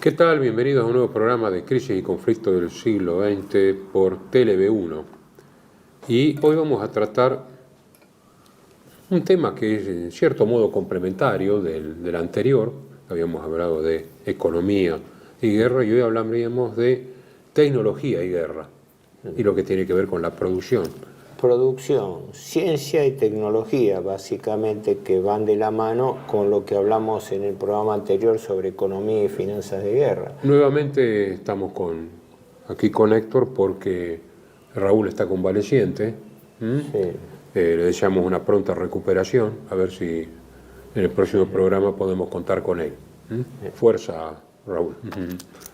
¿Qué tal? Bienvenidos a un nuevo programa de Crisis y Conflicto del siglo XX por TLV1. Y hoy vamos a tratar un tema que es en cierto modo complementario del anterior. Habíamos hablado de economía y guerra y hoy hablaríamos de tecnología y guerra y lo que tiene que ver con la producción. Producción, ciencia y tecnología, básicamente, que van de la mano con lo que hablamos en el programa anterior sobre economía y finanzas de guerra. Nuevamente estamos aquí con Héctor porque Raúl está convaleciente. Sí. Le deseamos una pronta recuperación, a ver si en el próximo programa podemos contar con él. Fuerza, Raúl.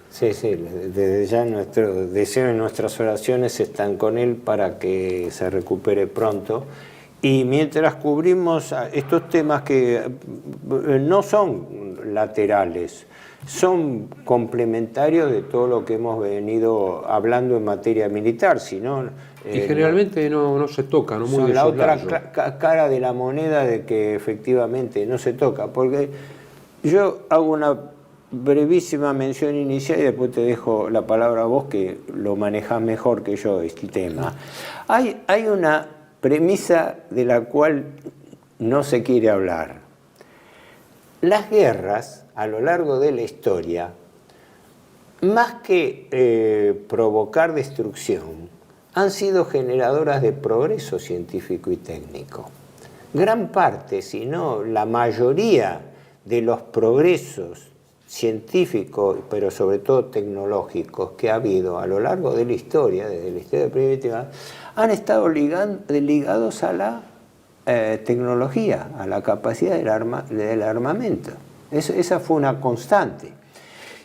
Sí, desde ya nuestro deseo y nuestras oraciones están con él para que se recupere pronto. Y mientras cubrimos estos temas que no son laterales, son complementarios de todo lo que hemos venido hablando en materia militar, sino y generalmente no se toca, no muy de la otra cara de la moneda de que efectivamente no se toca, porque yo hago una brevísima mención inicial y después te dejo la palabra a vos que lo manejás mejor que yo este tema. Hay una premisa de la cual no se quiere hablar. Las guerras a lo largo de la historia, más que provocar destrucción, han sido generadoras de progreso científico y técnico. Gran parte, si no la mayoría de los progresos científicos, pero sobre todo tecnológicos que ha habido a lo largo de la historia, desde la historia primitiva, han estado ligados a la tecnología, a la capacidad del armamento. Esa fue una constante.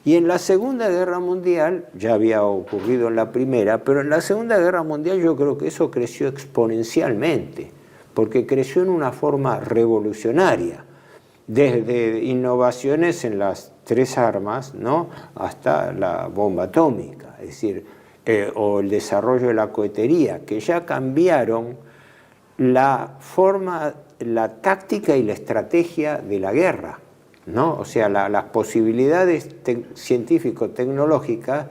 Y en la Segunda Guerra Mundial, ya había ocurrido en la Primera, pero en la Segunda Guerra Mundial yo creo que eso creció exponencialmente, porque creció en una forma revolucionaria, desde innovaciones en las tres armas, ¿no?, hasta la bomba atómica, es decir, o el desarrollo de la cohetería, que ya cambiaron la forma, la táctica y la estrategia de la guerra, ¿no? O sea, las posibilidades científico-tecnológicas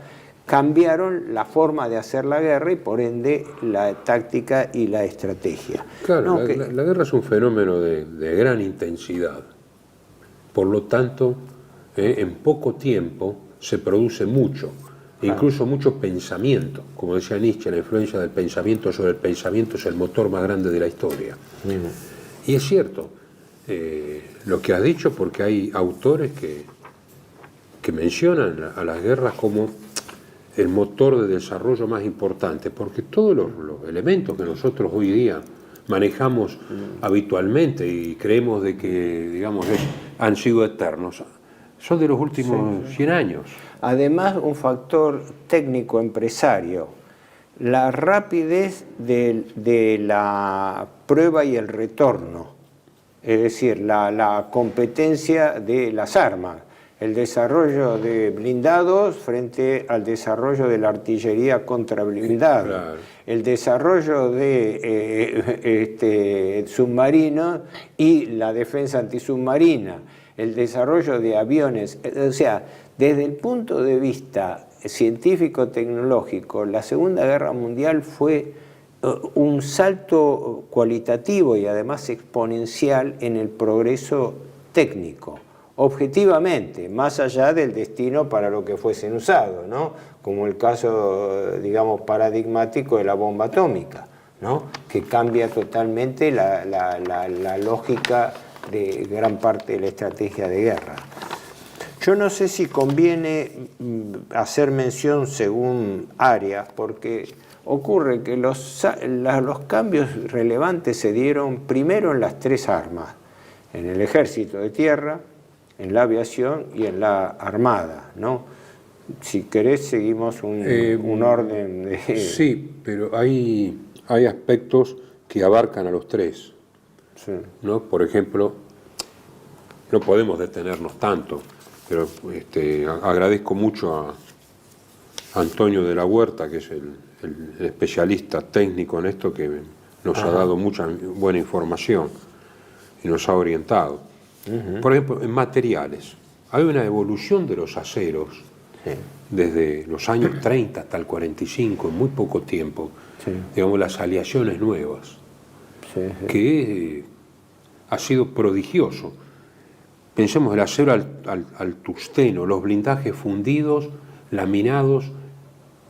cambiaron la forma de hacer la guerra y por ende la táctica y la estrategia. Claro, ¿no? La guerra es un fenómeno de gran intensidad. Por lo tanto, en poco tiempo se produce mucho, incluso mucho pensamiento. Como decía Nietzsche, la influencia del pensamiento sobre el pensamiento es el motor más grande de la historia. Y es cierto lo que has dicho, porque hay autores que mencionan a las guerras como el motor de desarrollo más importante, porque todos los elementos que nosotros hoy día manejamos habitualmente y creemos de que, digamos, han sido eternos, son de los últimos 100 años. Además, un factor técnico empresario, la rapidez de la prueba y el retorno, es decir, la competencia de las armas, el desarrollo de blindados frente al desarrollo de la artillería contra blindado, claro, el desarrollo de submarinos y la defensa antisubmarina, el desarrollo de aviones. O sea, desde el punto de vista científico-tecnológico, la Segunda Guerra Mundial fue un salto cualitativo y además exponencial en el progreso técnico, objetivamente, más allá del destino para lo que fuesen usados, ¿no?, como el caso, digamos, paradigmático de la bomba atómica, ¿no?, que cambia totalmente la lógica de gran parte de la estrategia de guerra. Yo no sé si conviene hacer mención según áreas, porque ocurre que los cambios relevantes se dieron primero en las tres armas, en el ejército de tierra, en la aviación y en la armada, ¿no? Si querés seguimos un orden de... Sí, pero hay aspectos que abarcan a los tres, sí, ¿no? Por ejemplo, no podemos detenernos tanto, pero agradezco mucho a Antonio de la Huerta, que es el especialista técnico en esto, que nos ha dado mucha buena información y nos ha orientado. Por ejemplo, en materiales. hay una evolución de los aceros Sí. desde los años 30 hasta el 45, en muy poco tiempo, Sí. digamos, las aleaciones nuevas, Sí, sí. que ha sido prodigioso. Pensemos el acero al tungsteno, los blindajes fundidos, laminados,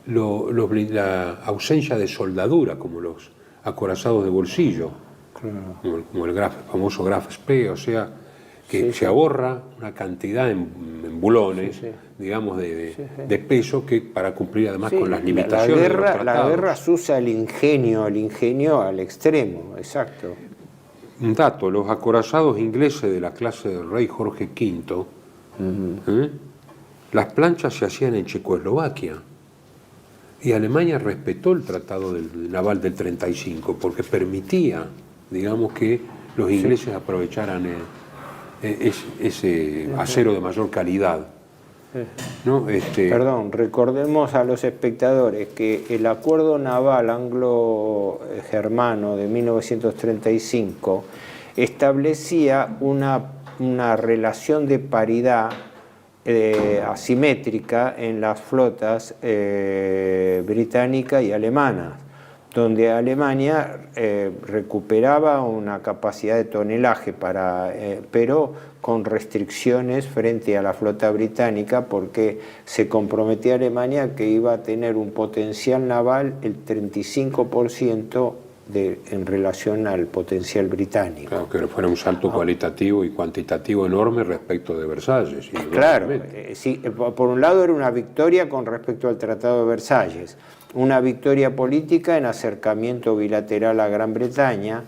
la ausencia de soldadura, como los acorazados de bolsillo, Claro. como el famoso Graf Spee, o sea, que Sí, se sí. ahorra una cantidad en bulones, Sí, sí. digamos, Sí, sí. de peso que para cumplir además Sí, con las la limitaciones de los guerra, la tratados. guerra se usa el ingenio al extremo, exacto. Un dato, los acorazados ingleses de la clase del rey Jorge V, las planchas se hacían en Checoslovaquia y Alemania respetó el tratado naval del 35 porque permitía, digamos, que los ingleses aprovecharan ese acero de mayor calidad, ¿no? Perdón, recordemos a los espectadores que el acuerdo naval anglo-germano de 1935 establecía una relación de paridad asimétrica en las flotas británica y alemana, donde Alemania recuperaba una capacidad de tonelaje, pero con restricciones frente a la flota británica, porque se comprometía Alemania que iba a tener un potencial naval el 35% en relación al potencial británico. Claro, que fuera un salto cualitativo y cuantitativo enorme respecto de Versalles. Claro, sí, por un lado era una victoria con respecto al Tratado de Versalles, una victoria política en acercamiento bilateral a Gran Bretaña,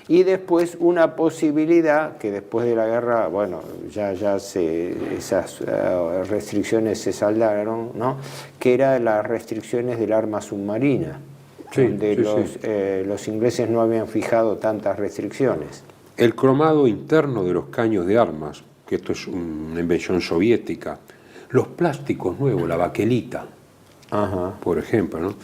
y después una posibilidad que después de la guerra, bueno, esas restricciones se saldaron, ¿no? Que eran las restricciones del arma submarina, sí, donde sí, los ingleses no habían fijado tantas restricciones. El cromado interno de los caños de armas, que esto es una invención soviética, los plásticos nuevos, la baquelita, Ajá. por ejemplo, ¿no?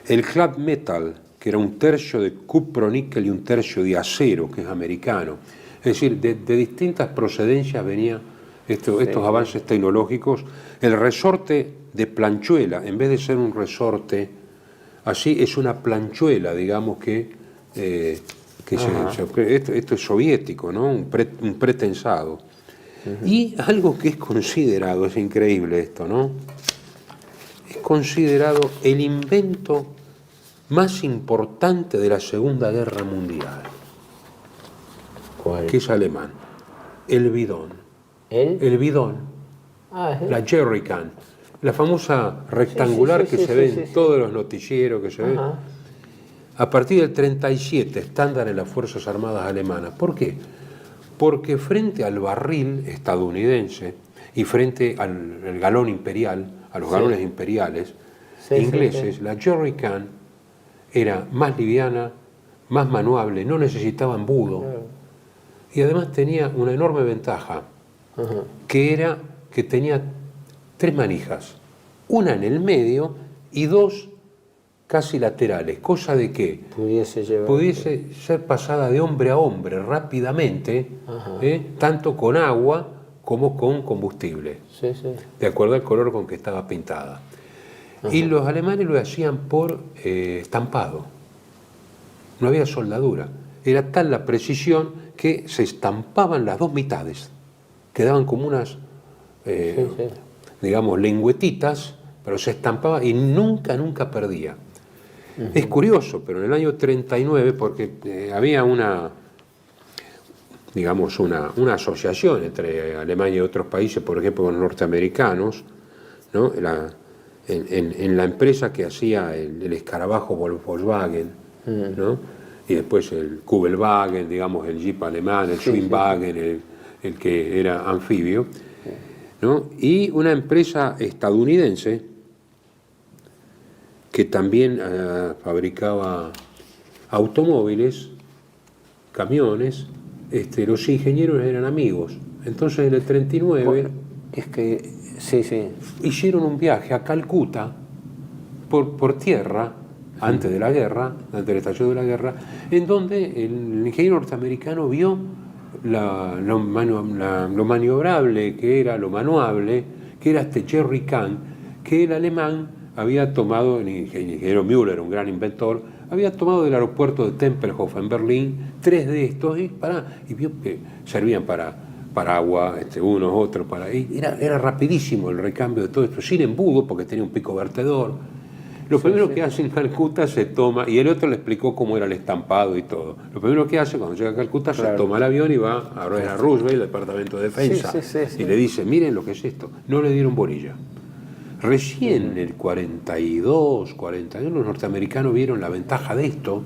El clad metal, que era un tercio de cuproníquel y un tercio de acero, que es americano. Es decir, de distintas procedencias venían estos avances tecnológicos. El resorte de planchuela, en vez de ser un resorte así, es una planchuela, digamos, esto es soviético, ¿no? Un pretensado. Y algo que es considerado, es increíble esto, ¿no? Es considerado el invento más importante de la Segunda Guerra Mundial. ¿Cuál? Que es alemán. El bidón. ¿El? Bidón. Ah, ¿es? La jerrycan. La famosa rectangular que se ve en todos los noticieros que se ve. A partir del 37, estándar en las Fuerzas Armadas alemanas. ¿Por qué? Porque frente al barril estadounidense y frente al galón imperial, a los galones imperiales ingleses, la jerrycan era más liviana, más manuable, no necesitaba embudo y además tenía una enorme ventaja, que era que tenía 3 manijas, una en el medio y 2 casi laterales, cosa de que pudiese ser pasada de hombre a hombre rápidamente, tanto con agua como con combustible, de acuerdo al color con que estaba pintada. Y los alemanes lo hacían por estampado, no había soldadura, era tal la precisión que se estampaban las 2 mitades, quedaban como unas, digamos, lengüetitas, pero se estampaba y nunca perdía. Es curioso, pero en el año 39, porque había una asociación entre Alemania y otros países, por ejemplo, con los norteamericanos, ¿no? En la empresa que hacía el escarabajo Volkswagen, ¿no? Y después el Kubelwagen, digamos, el Jeep alemán, el Schwingwagen, el que era anfibio, ¿no? Y una empresa estadounidense que también fabricaba automóviles, camiones, los ingenieros eran amigos. Entonces en el 39 hicieron un viaje a Calcuta por tierra, antes de la guerra, antes del estallido de la guerra, en donde el ingeniero norteamericano vio lo maniobrable que era, lo manuable, que era este Jerry Kahn, que el alemán había tomado, el ingeniero Müller, un gran inventor, había tomado del aeropuerto de Tempelhof en Berlín 3 de estos y vio que servían para agua, unos, otros, era rapidísimo el recambio de todo esto, sin embudo, porque tenía un pico vertedor. Lo primero que hace en Calcuta se toma, y el otro le explicó cómo era el estampado y todo. Lo primero que hace cuando llega a Calcuta se toma el avión y va a ver a Roosevelt, el Departamento de Defensa, y le dice, miren lo que es esto. No le dieron bolilla. Recién en el 42, 41, los norteamericanos vieron la ventaja de esto,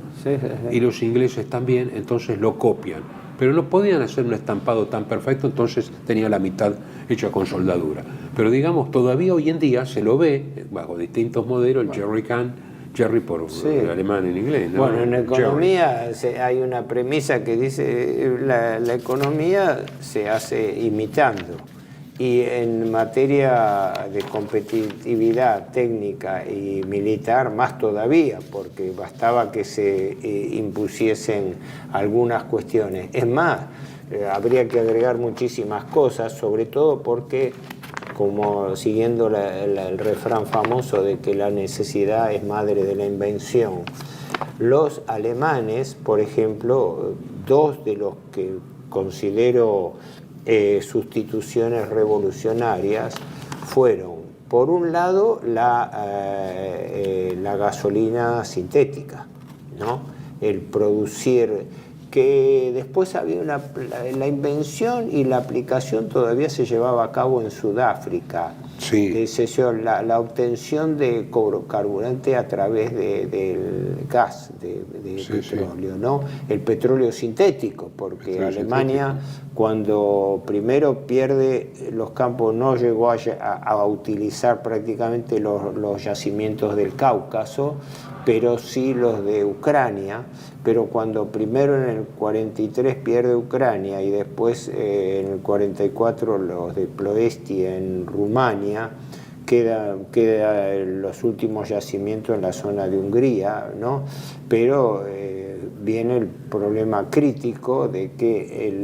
y los ingleses también, entonces lo copian. Pero no podían hacer un estampado tan perfecto, entonces tenía la mitad hecha con soldadura. Pero digamos, todavía hoy en día se lo ve, bajo distintos modelos, el Jerry Kahn, Jerry por el alemán en inglés, ¿no? Bueno, en economía hay una premisa que dice la economía se hace imitando. Y en materia de competitividad técnica y militar, más todavía, porque bastaba que se impusiesen algunas cuestiones. Es más, habría que agregar muchísimas cosas, sobre todo porque, como siguiendo el refrán famoso de que la necesidad es madre de la invención, los alemanes, por ejemplo, dos de los que considero sustituciones revolucionarias fueron, por un lado, la gasolina sintética, ¿no? El producir, que después había la invención y la aplicación todavía se llevaba a cabo en Sudáfrica. Sí. La obtención de carburante a través del gas, de petróleo, ¿no? El petróleo sintético, porque Alemania, cuando primero pierde los campos, no llegó a utilizar prácticamente los yacimientos del Cáucaso, pero sí los de Ucrania. Pero cuando primero en el 43 pierde Ucrania y después en el 44 los de Ploesti en Rumania, queda los últimos yacimientos en la zona de Hungría, ¿no? Pero viene el problema crítico de que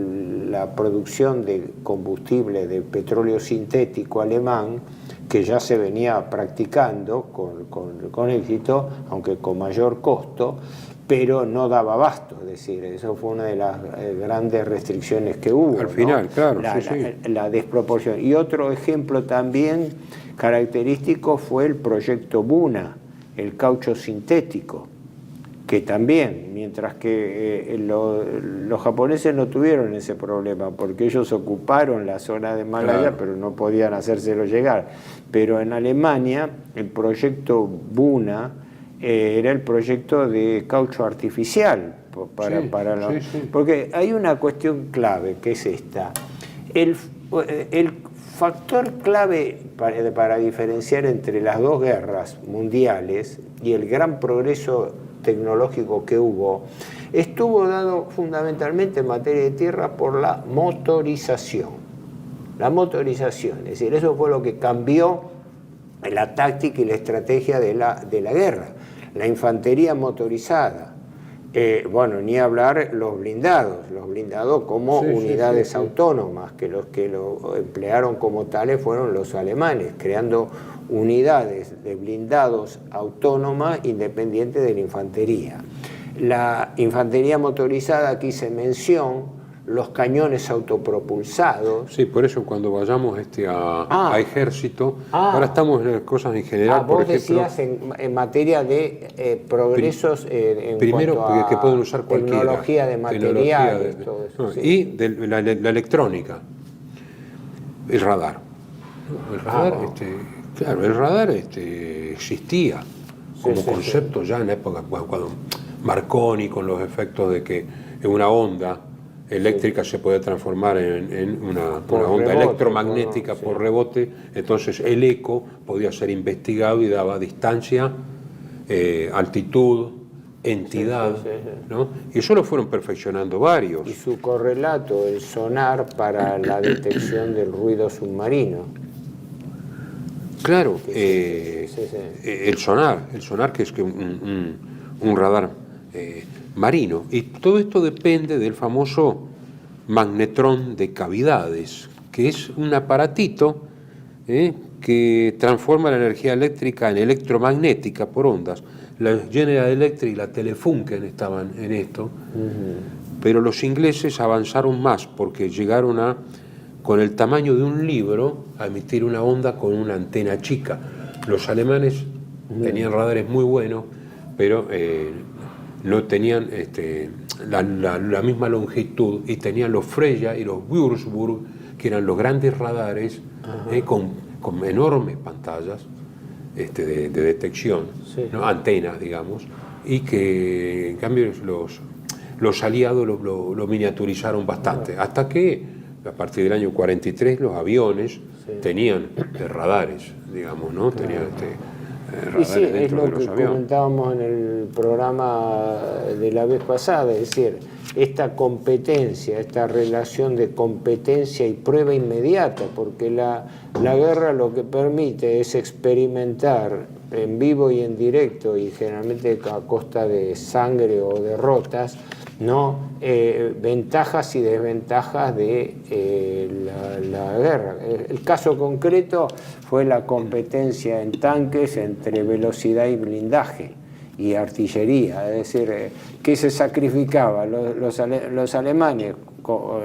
la producción de combustible de petróleo sintético alemán, que ya se venía practicando con éxito, aunque con mayor costo, pero no daba abasto, es decir, eso fue una de las grandes restricciones que hubo. Al final, ¿no? Claro, la desproporción. Y otro ejemplo también característico fue el proyecto Buna, el caucho sintético, que también, mientras que los japoneses no tuvieron ese problema, porque ellos ocuparon la zona de Malaya, pero no podían hacérselo llegar. Pero en Alemania, el proyecto Buna era el proyecto de caucho artificial, porque hay una cuestión clave, que es esta. El factor clave para diferenciar entre las dos guerras mundiales y el gran progreso tecnológico que hubo, estuvo dado fundamentalmente en materia de tierra por la motorización. La motorización, es decir, eso fue lo que cambió la táctica y la estrategia de la guerra. La infantería motorizada, ni hablar los blindados como unidades autónomas, que los que lo emplearon como tales fueron los alemanes, creando unidades de blindados autónomas independientes de la infantería. La infantería motorizada, aquí se menciona, los cañones autopropulsados. Sí, por eso cuando vayamos a ejército, ahora estamos en las cosas en general. Vos decías en materia de progresos primero, en cuanto que pueden usar cualquiera, tecnología de materiales, todo eso. Y de la electrónica, el radar. El radar existía como concepto ya en la época cuando Marconi, con los efectos de que una onda eléctrica se puede transformar en una onda electromagnética por rebote, entonces el eco podía ser investigado y daba distancia, altitud, entidad, ¿no? Y eso lo fueron perfeccionando varios. Y su correlato, el sonar para la detección del ruido submarino. Claro, el sonar que es que un radar marino. Y todo esto depende del famoso magnetrón de cavidades, que es un aparatito que transforma la energía eléctrica en electromagnética por ondas. La General Electric y la Telefunken estaban en esto, pero los ingleses avanzaron más porque llegaron a, con el tamaño de un libro, a emitir una onda con una antena chica. Los alemanes tenían radares muy buenos, pero no tenían la misma longitud, y tenían los Freya y los Würzburg, que eran los grandes radares con enormes pantallas de detección, sí, ¿no? Antenas, digamos, y que en cambio los aliados lo miniaturizaron bastante, hasta que a partir del año 43 los aviones tenían radares, digamos, ¿no? Tenían y sí, radares es dentro lo de los que aviones. comentábamos en el programa de la vez pasada, es decir, esta competencia, esta relación de competencia y prueba inmediata, porque la guerra lo que permite es experimentar en vivo y en directo, y generalmente a costa de sangre o derrotas, ¿no? Ventajas y desventajas de la guerra. El caso concreto fue la competencia en tanques entre velocidad y blindaje y artillería, es decir, ¿qué se sacrificaba? Los alemanes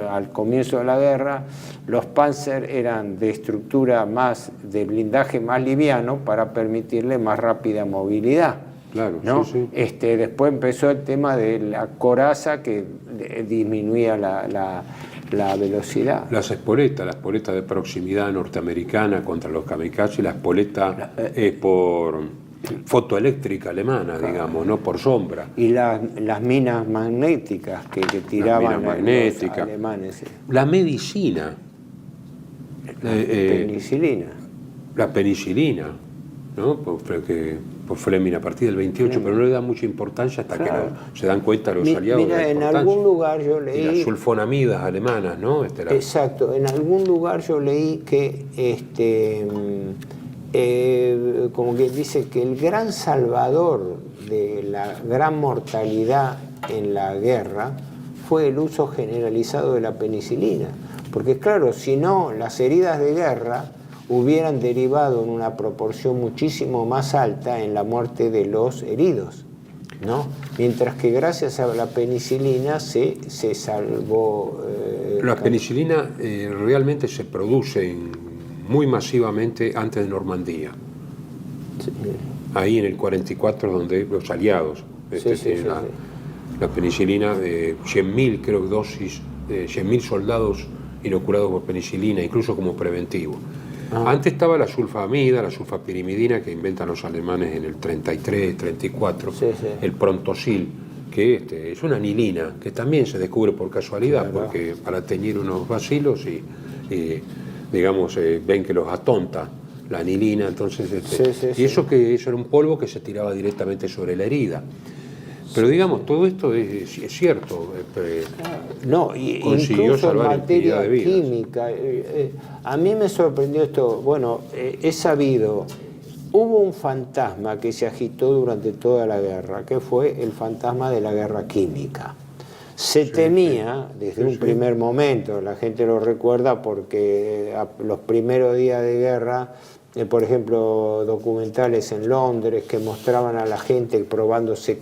al comienzo de la guerra, los Panzer eran de estructura más, de blindaje más liviano para permitirle más rápida movilidad. Claro, ¿no? sí, sí. Después empezó el tema de la coraza, que disminuía la velocidad. Las espoletas de proximidad norteamericana contra los kamikaze, la espoleta por fotoeléctrica alemana, digamos, no por sombra. Y las minas magnéticas que tiraban los alemanes. La medicina. Penicilina. La penicilina, ¿no? Por Fleming a partir del 28, pero no le da mucha importancia hasta que se dan cuenta los aliados. Mira, en algún lugar yo leí... Y las sulfonamidas alemanas, ¿no? Exacto, en algún lugar yo leí que como que dice que el gran salvador de la gran mortalidad en la guerra fue el uso generalizado de la penicilina, porque claro, si no, las heridas de guerra hubieran derivado en una proporción muchísimo más alta en la muerte de los heridos, ¿no? Mientras que gracias a la penicilina se salvó... La penicilina realmente se produce muy masivamente antes de Normandía. Sí. Ahí en el 44, donde los aliados tienen la penicilina, 100.000 creo dosis, 100.000 soldados inoculados por penicilina, incluso como preventivo. Antes estaba la sulfamida, la sulfapirimidina, que inventan los alemanes en el 33, 34, el Prontosil, que es una anilina, que también se descubre por casualidad, porque para teñir unos bacilos y digamos, ven que los atonta la anilina, entonces eso era un polvo que se tiraba directamente sobre la herida. Pero digamos, todo esto es cierto. No, incluso en materia química. A mí me sorprendió esto. Bueno, he sabido, hubo un fantasma que se agitó durante toda la guerra, que fue el fantasma de la guerra química. Se temía desde un primer momento, la gente lo recuerda porque los primeros días de guerra, por ejemplo, documentales en Londres que mostraban a la gente probándose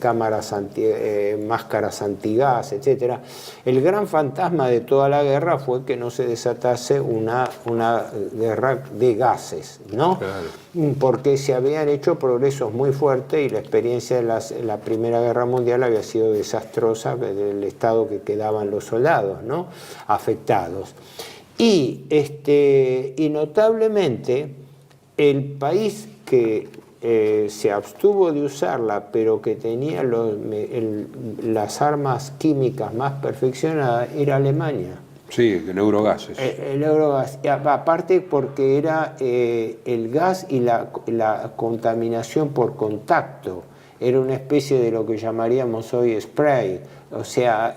máscaras antigás, etc. El gran fantasma de toda la guerra fue que no se desatase una guerra de gases, ¿no? Claro. Porque se habían hecho progresos muy fuertes y la experiencia de la Primera Guerra Mundial había sido desastrosa del estado que quedaban los soldados, ¿no? Afectados. Y notablemente el país que se abstuvo de usarla, pero que tenía las armas químicas más perfeccionadas, era Alemania. Sí, el eurogases. El eurogas. Aparte porque era el gas y la contaminación por contacto. Era una especie de lo que llamaríamos hoy spray, o sea,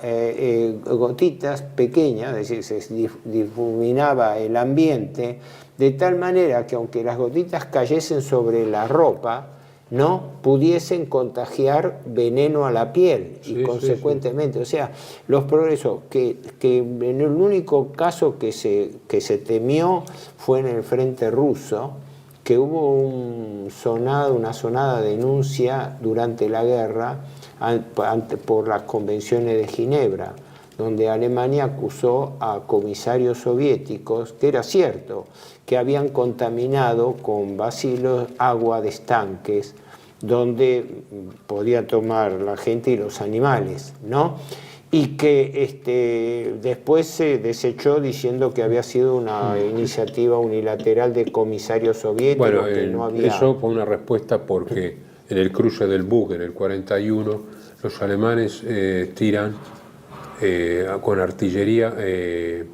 gotitas pequeñas, es decir, se difuminaba el ambiente de tal manera que aunque las gotitas cayesen sobre la ropa, no pudiesen contagiar veneno a la piel y Sí, consecuentemente, o sea, los progresos que en el único caso que se temió fue en el frente ruso, que hubo una sonada denuncia durante la guerra por las convenciones de Ginebra, donde Alemania acusó a comisarios soviéticos, que era cierto, que habían contaminado con bacilos agua de estanques, donde podía tomar la gente y los animales, ¿no? Y que después se desechó diciendo que había sido una iniciativa unilateral de comisarios soviéticos, Bueno, que no había... eso fue una respuesta porque en el cruce del Bug, en el 41, los alemanes tiran con artillería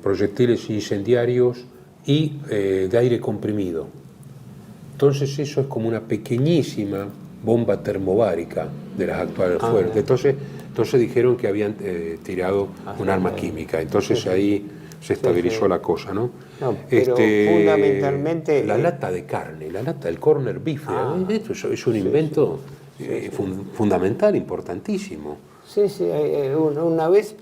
proyectiles incendiarios y de aire comprimido. Entonces eso es como una pequeñísima bomba termobárica de las actuales fuerzas. Entonces dijeron que habían tirado un arma química. Entonces ahí se estabilizó la cosa, ¿no? No, pero fundamentalmente... La lata de carne, la lata del corner beef, esto es un invento fundamental, importantísimo. Sí, una vez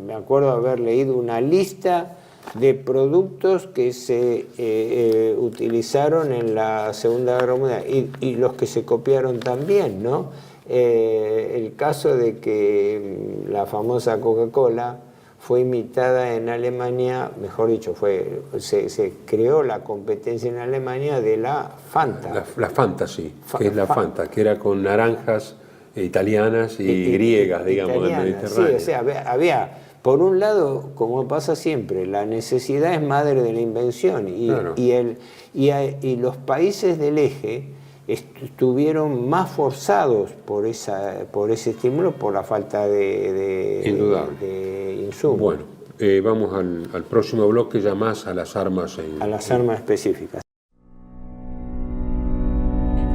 me acuerdo haber leído una lista de productos que se utilizaron en la Segunda Guerra Mundial y los que se copiaron también, ¿no? El caso de que la famosa Coca-Cola fue imitada en Alemania, mejor dicho, se creó la competencia en Alemania de la Fanta. La Fanta, sí, que es la Fanta, que era con naranjas italianas y griegas, digamos, del Mediterráneo. Sí, o sea, había, por un lado, como pasa siempre, la necesidad es madre de la invención y, claro. y los países del eje estuvieron más forzados por ese estímulo, por la falta de insumos. Bueno, vamos al próximo bloque, ya más a las armas. A las armas específicas.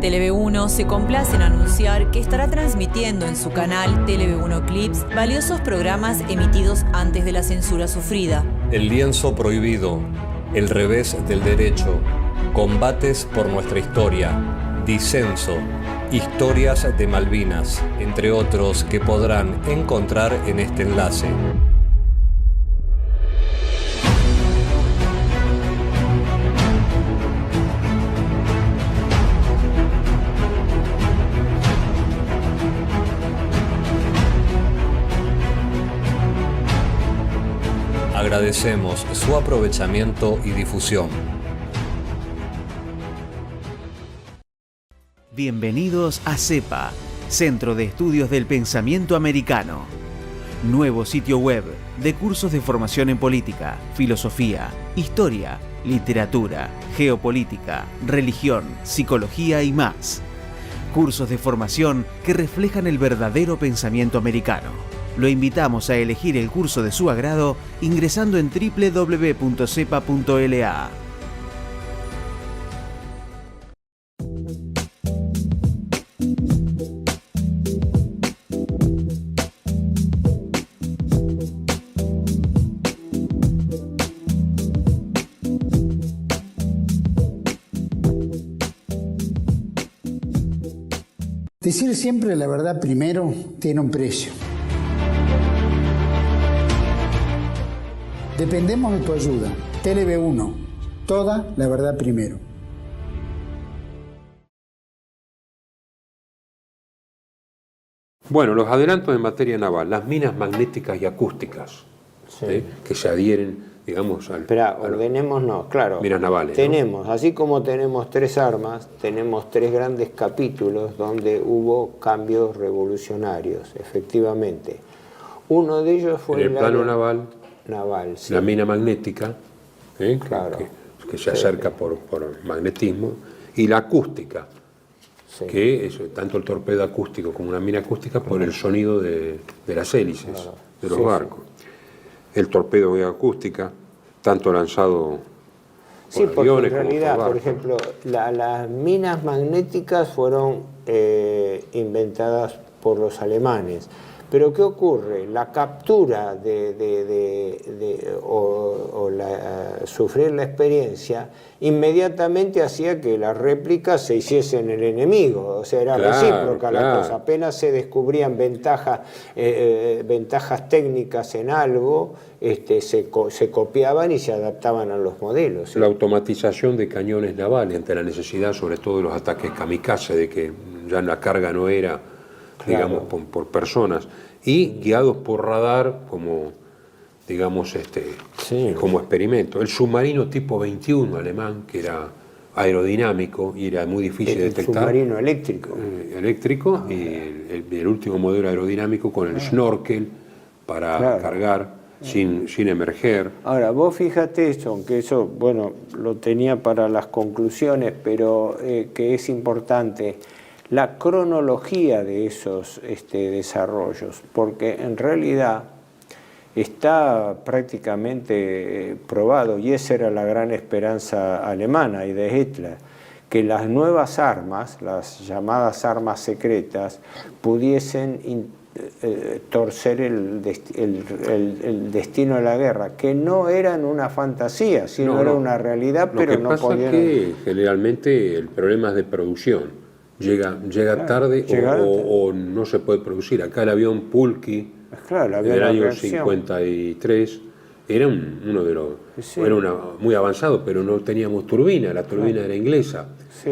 TLV1 se complace en anunciar que estará transmitiendo en su canal TLV1 Clips valiosos programas emitidos antes de la censura sufrida. El lienzo prohibido, El revés del derecho, Combates por nuestra historia, Disenso, Historias de Malvinas, entre otros que podrán encontrar en este enlace. Agradecemos su aprovechamiento y difusión. Bienvenidos a CEPA, Centro de Estudios del Pensamiento Americano. Nuevo sitio web de cursos de formación en política, filosofía, historia, literatura, geopolítica, religión, psicología y más. Cursos de formación que reflejan el verdadero pensamiento americano. Lo invitamos a elegir el curso de su agrado ingresando en www.cepa.la. Decir siempre la verdad primero tiene un precio. Dependemos de tu ayuda. TLV1, toda la verdad primero. Bueno, los adelantos en materia naval, las minas magnéticas y acústicas, que se adhieren, digamos, ordenémonos, claro. Minas navales. Tenemos, ¿no? Así como tenemos 3 armas, tenemos 3 grandes capítulos donde hubo cambios revolucionarios, efectivamente. Uno de ellos fue en el plano naval, sí. La mina magnética, claro. que se acerca por magnetismo, y la acústica, que es tanto el torpedo acústico como una mina acústica por el sonido de las hélices de los barcos. El torpedo acústica, tanto lanzado por aviones en realidad, como por por ejemplo, las minas magnéticas fueron inventadas por los alemanes. Pero ¿qué ocurre? La captura sufrir la experiencia, inmediatamente hacía que las réplicas se hiciesen el enemigo, o sea, era recíproca la cosa. Apenas se descubrían ventajas técnicas en algo, se copiaban y se adaptaban a los modelos. La automatización de cañones navales ante la necesidad, sobre todo de los ataques kamikaze, de que ya la carga no era, digamos, por personas, y guiados por radar como, digamos, como experimento. El submarino tipo 21 alemán, que era aerodinámico y era muy difícil de detectar. El submarino eléctrico. Y el último modelo aerodinámico con el snorkel para cargar sin emerger. Ahora, vos fíjate eso, aunque eso, bueno, lo tenía para las conclusiones, pero que es importante, la cronología de esos desarrollos, porque en realidad está prácticamente probado, y esa era la gran esperanza alemana y de Hitler, que las nuevas armas, las llamadas armas secretas, pudiesen torcer el destino de la guerra, que no eran una fantasía, sino era una realidad, pero no podían... Lo que pasa es que generalmente el problema es de producción. Llega tarde o no se puede producir. Acá el avión Pulki del año 53 era uno de los... Era muy avanzado, pero no teníamos turbina, la turbina era inglesa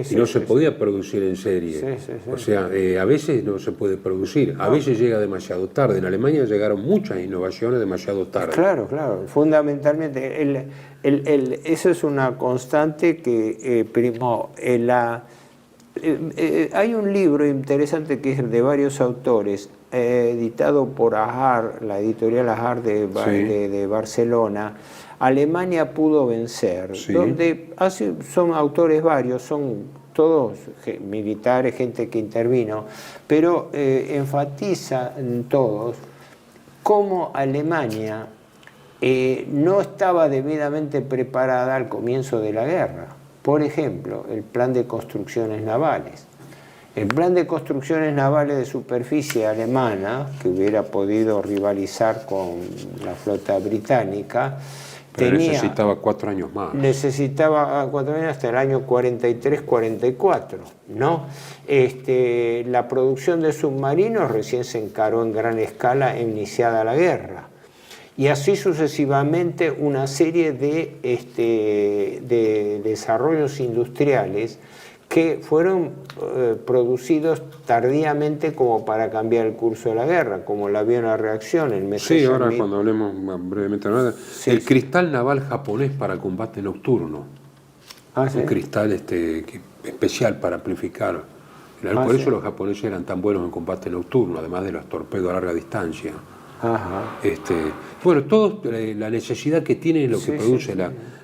y no se podía producir en serie. O sea, a veces no se puede producir, a veces llega demasiado tarde. En Alemania llegaron muchas innovaciones demasiado tarde. Claro, fundamentalmente eso es una constante que primó. Hay un libro interesante que es de varios autores, editado por Ahar, la editorial Ahar de Barcelona, Alemania pudo vencer, donde son autores varios, son todos militares, gente que intervino, pero enfatiza en todos cómo Alemania no estaba debidamente preparada al comienzo de la guerra. Por ejemplo, el plan de construcciones navales. El plan de construcciones navales de superficie alemana, que hubiera podido rivalizar con la flota británica, pero necesitaba 4 años más. Necesitaba 4 años hasta el año 43-44, ¿no? La producción de submarinos recién se encaró en gran escala iniciada la guerra. Y así sucesivamente una serie de desarrollos industriales que fueron producidos tardíamente como para cambiar el curso de la guerra, como el avión a reacción, el Messerschmitt. Sí, ahora cuando hablemos brevemente de nada, el cristal naval japonés para combate nocturno. Un cristal especial para amplificar. Por eso los japoneses eran tan buenos en combate nocturno, además de los torpedos a larga distancia. Bueno, todo la necesidad que tiene es lo que produce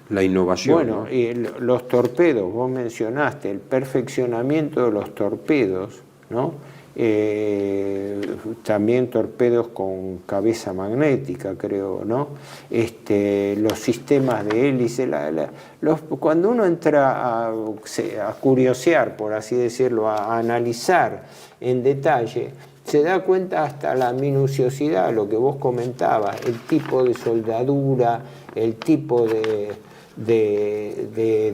la innovación. Bueno, ¿no? y los torpedos, vos mencionaste el perfeccionamiento de los torpedos, ¿no? También torpedos con cabeza magnética, creo, ¿no? Los sistemas de hélice, cuando uno entra a curiosear, por así decirlo, a analizar en detalle, se da cuenta hasta la minuciosidad, lo que vos comentabas, el tipo de soldadura, el tipo de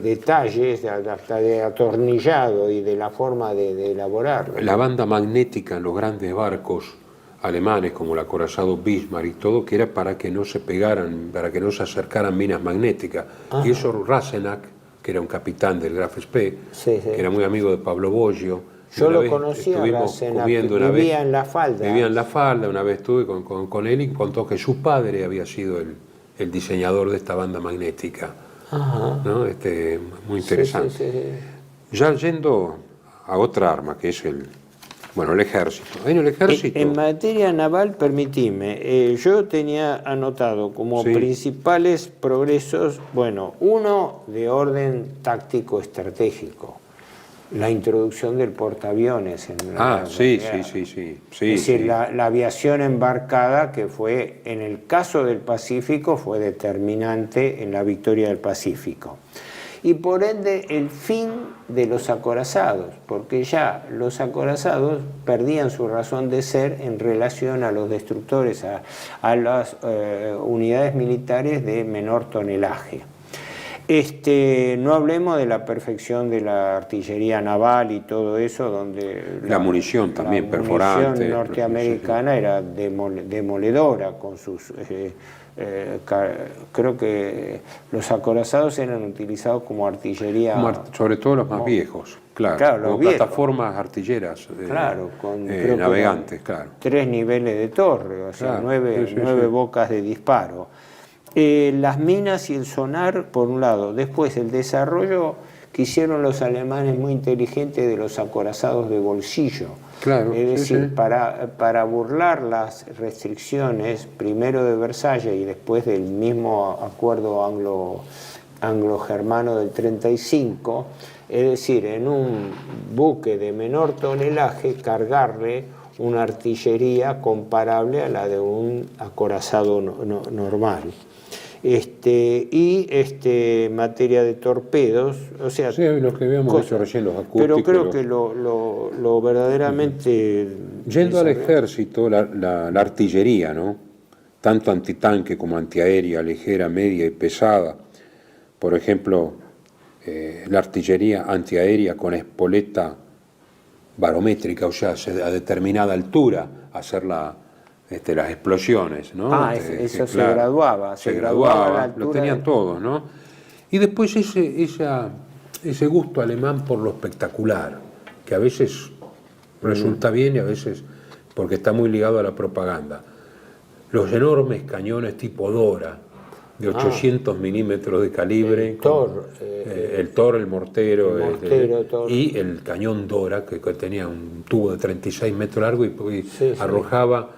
detalles, hasta de atornillado y de la forma de elaborarlo. La banda magnética en los grandes barcos alemanes, como el acorazado Bismarck y todo, que era para que no se pegaran, para que no se acercaran minas magnéticas. Y eso Rassenach, que era un capitán del Graf Spee, que era muy amigo de Pablo Boggio. Yo lo conocía, vivía en La Falda. Vivía en La Falda, una vez estuve con él y contó que su padre había sido el diseñador de esta banda magnética. ¿No? Muy interesante. Ya yendo a otra arma, que es el ejército. En materia naval, permitime, yo tenía anotado como principales progresos, uno de orden táctico estratégico. La introducción del portaaviones en sí. Es decir, la aviación embarcada, que fue, en el caso del Pacífico, fue determinante en la victoria del Pacífico. Y por ende, el fin de los acorazados, porque ya los acorazados perdían su razón de ser en relación a los destructores, a las unidades militares de menor tonelaje. No hablemos de la perfección de la artillería naval y todo eso, donde la munición también perforante. La munición norteamericana era demoledora con sus... creo que los acorazados eran utilizados como artillería... sobre todo los más viejos, claro los como viejos. Plataformas artilleras con navegantes, claro. 3 niveles de torre, o sea, Claro, 9 bocas de disparo. Las minas y el sonar, por un lado. Después, el desarrollo que hicieron los alemanes muy inteligente de los acorazados de bolsillo. Claro, es decir, para burlar las restricciones, primero de Versalles y después del mismo acuerdo anglo-germano del 35, es decir, en un buque de menor tonelaje, cargarle una artillería comparable a la de un acorazado normal. Materia de torpedos, o sea, sí, lo que habíamos dicho recién, los acústicos. Pero creo que lo verdaderamente... Yendo al ejército, la artillería, ¿no? Tanto antitanque como antiaérea, ligera, media y pesada. Por ejemplo, la artillería antiaérea con espoleta barométrica, o sea, a determinada altura, hacer las explosiones, ¿no? Eso se graduaba. Se graduaba, a la altura lo tenían todos, ¿no? Y después ese gusto alemán por lo espectacular, que a veces resulta bien y a veces porque está muy ligado a la propaganda. Los enormes cañones tipo Dora, de 800 milímetros de calibre, el Thor, el mortero, y el cañón Dora, que tenía un tubo de 36 metros largo y arrojaba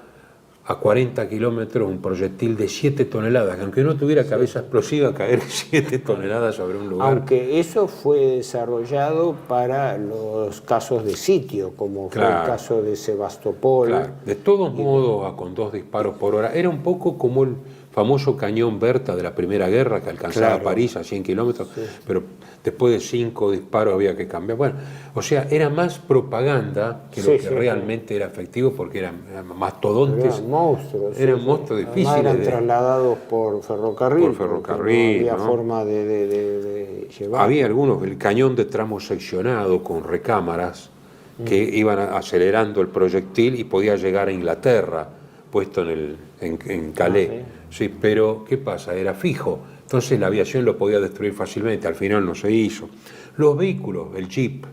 a 40 kilómetros un proyectil de 7 toneladas, que aunque no tuviera cabeza explosiva, caer 7 toneladas sobre un lugar. Aunque eso fue desarrollado para los casos de sitio, como fue el caso de Sebastopol. Claro. De todos modos, con 2 disparos por hora, era un poco como el famoso cañón Berta de la Primera Guerra, que alcanzaba París a 100 kilómetros, pero después de 5 disparos había que cambiar. Bueno, o sea, era más propaganda que lo que realmente era efectivo, porque eran mastodontes. Eran monstruos. Eran monstruos difíciles. Eran trasladados por ferrocarril. No había forma de llevar. Había algunos, el cañón de tramo seccionado con recámaras que iban acelerando el proyectil y podía llegar a Inglaterra, puesto en Calais. Sí, pero ¿qué pasa? Era fijo. Entonces la aviación lo podía destruir fácilmente. Al final no se hizo. Los vehículos, el Jeep,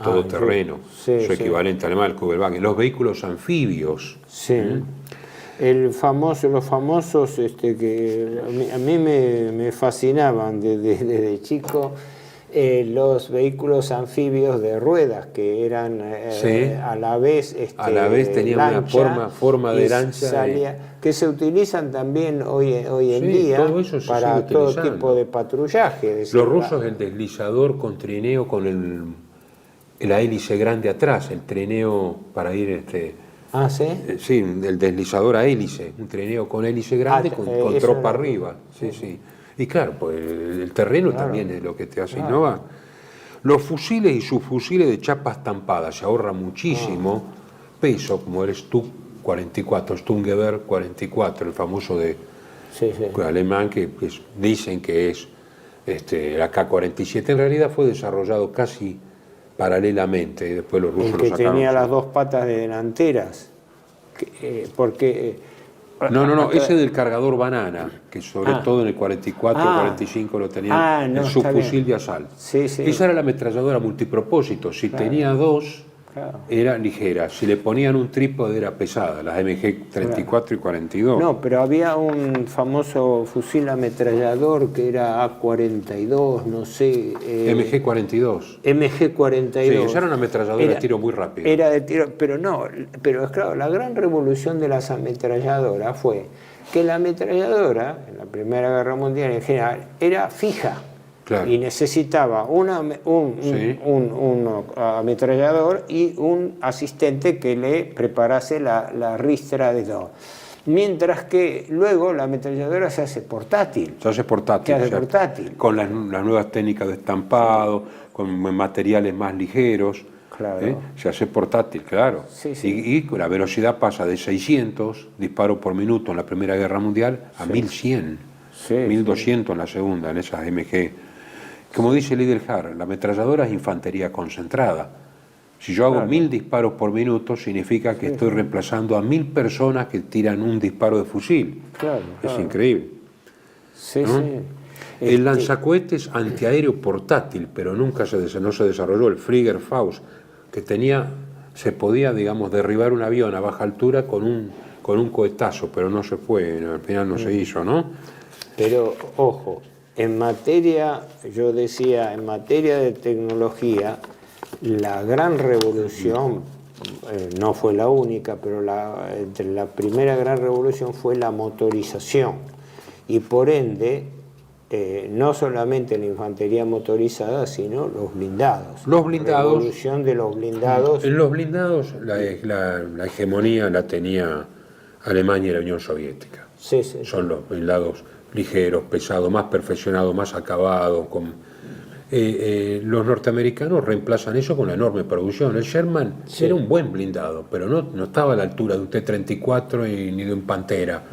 todoterreno, su equivalente alemán, el Kugelwagen, los vehículos anfibios. Sí. Los famosos que a mí me fascinaban desde chico, los vehículos anfibios de ruedas, que eran a la vez tenían lancha, una forma de lancha que se utilizan también hoy en día para todo tipo de patrullaje. Los rusos, el deslizador con trineo con la hélice grande atrás, el trineo para ir sí, el deslizador a hélice, un trineo con hélice grande con tropa arriba. Sí. Y claro, pues el terreno también es lo que te hace innovar. Los fusiles y subfusiles de chapas tampadas se ahorra muchísimo peso, como el Sturmgewehr 44, el famoso alemán, que dicen que es el AK-47. En realidad fue desarrollado casi paralelamente, y después los rusos el que lo sacaron. Tenía las 2 patas de delanteras, porque... No, ese del cargador banana, que sobre todo en el 44 45 lo tenían, el subfusil de asalto. Esa era la ametralladora multipropósito. Si tenía 2, era ligera. Si le ponían un trípode, era pesada, las MG-34 y 42. No, pero había un famoso fusil ametrallador que era A-42, no sé... MG-42. MG-42. Sí, esa era una ametralladora de tiro muy rápido. Era de tiro, pero claro, la gran revolución de las ametralladoras fue que la ametralladora, en la Primera Guerra Mundial en general, era fija. Claro. Y necesitaba un ametrallador y un asistente que le preparase la ristra de todo. Mientras que luego la ametralladora se hace portátil. Con las nuevas técnicas de estampado, con materiales más ligeros. Claro. Se hace portátil, claro. Y la velocidad pasa de 600 disparos por minuto en la Primera Guerra Mundial a 1100. Sí, 1200 en la segunda, en esas MG. Como dice Liddell-Hart, la ametralladora es infantería concentrada. Si yo hago 1000 disparos por minuto, significa que estoy reemplazando a 1000 personas que tiran un disparo de fusil. Claro, Es claro. increíble. Sí, ¿no? sí. El lanzacohetes antiaéreo portátil, pero nunca no se desarrolló, el Flieger Faust, que se podía, digamos, derribar un avión a baja altura con un cohetazo, pero no se fue, al final no se hizo, ¿no? Pero, ojo, en materia de tecnología, la gran revolución, no fue la única, pero entre la primera gran revolución fue la motorización. Y por ende, no solamente la infantería motorizada, sino los blindados. Los blindados. La revolución de los blindados. En los blindados la hegemonía la tenía Alemania y la Unión Soviética. Sí, sí. Son los blindados ligeros, pesados, más perfeccionados, más acabados. Los norteamericanos reemplazan eso con la enorme producción. El Sherman era un buen blindado, pero no estaba a la altura de un T-34 ni de un Pantera.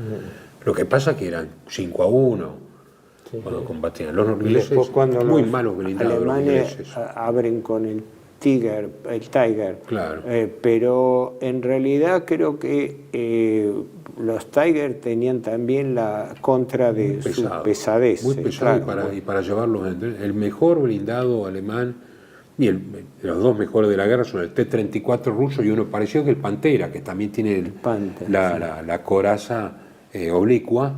Lo que pasa es que eran 5-1 cuando combatían. Los ingleses, Después, cuando muy los malos blindados los alemanes ingleses. abren con el Tiger, Claro. Pero en realidad creo que los Tiger tenían también la contra de su pesadez. Muy pesado, claro. y para llevarlos el mejor blindado alemán y los dos mejores de la guerra son el T-34 ruso y uno parecido que el Pantera, que también tiene Pantera, la coraza oblicua,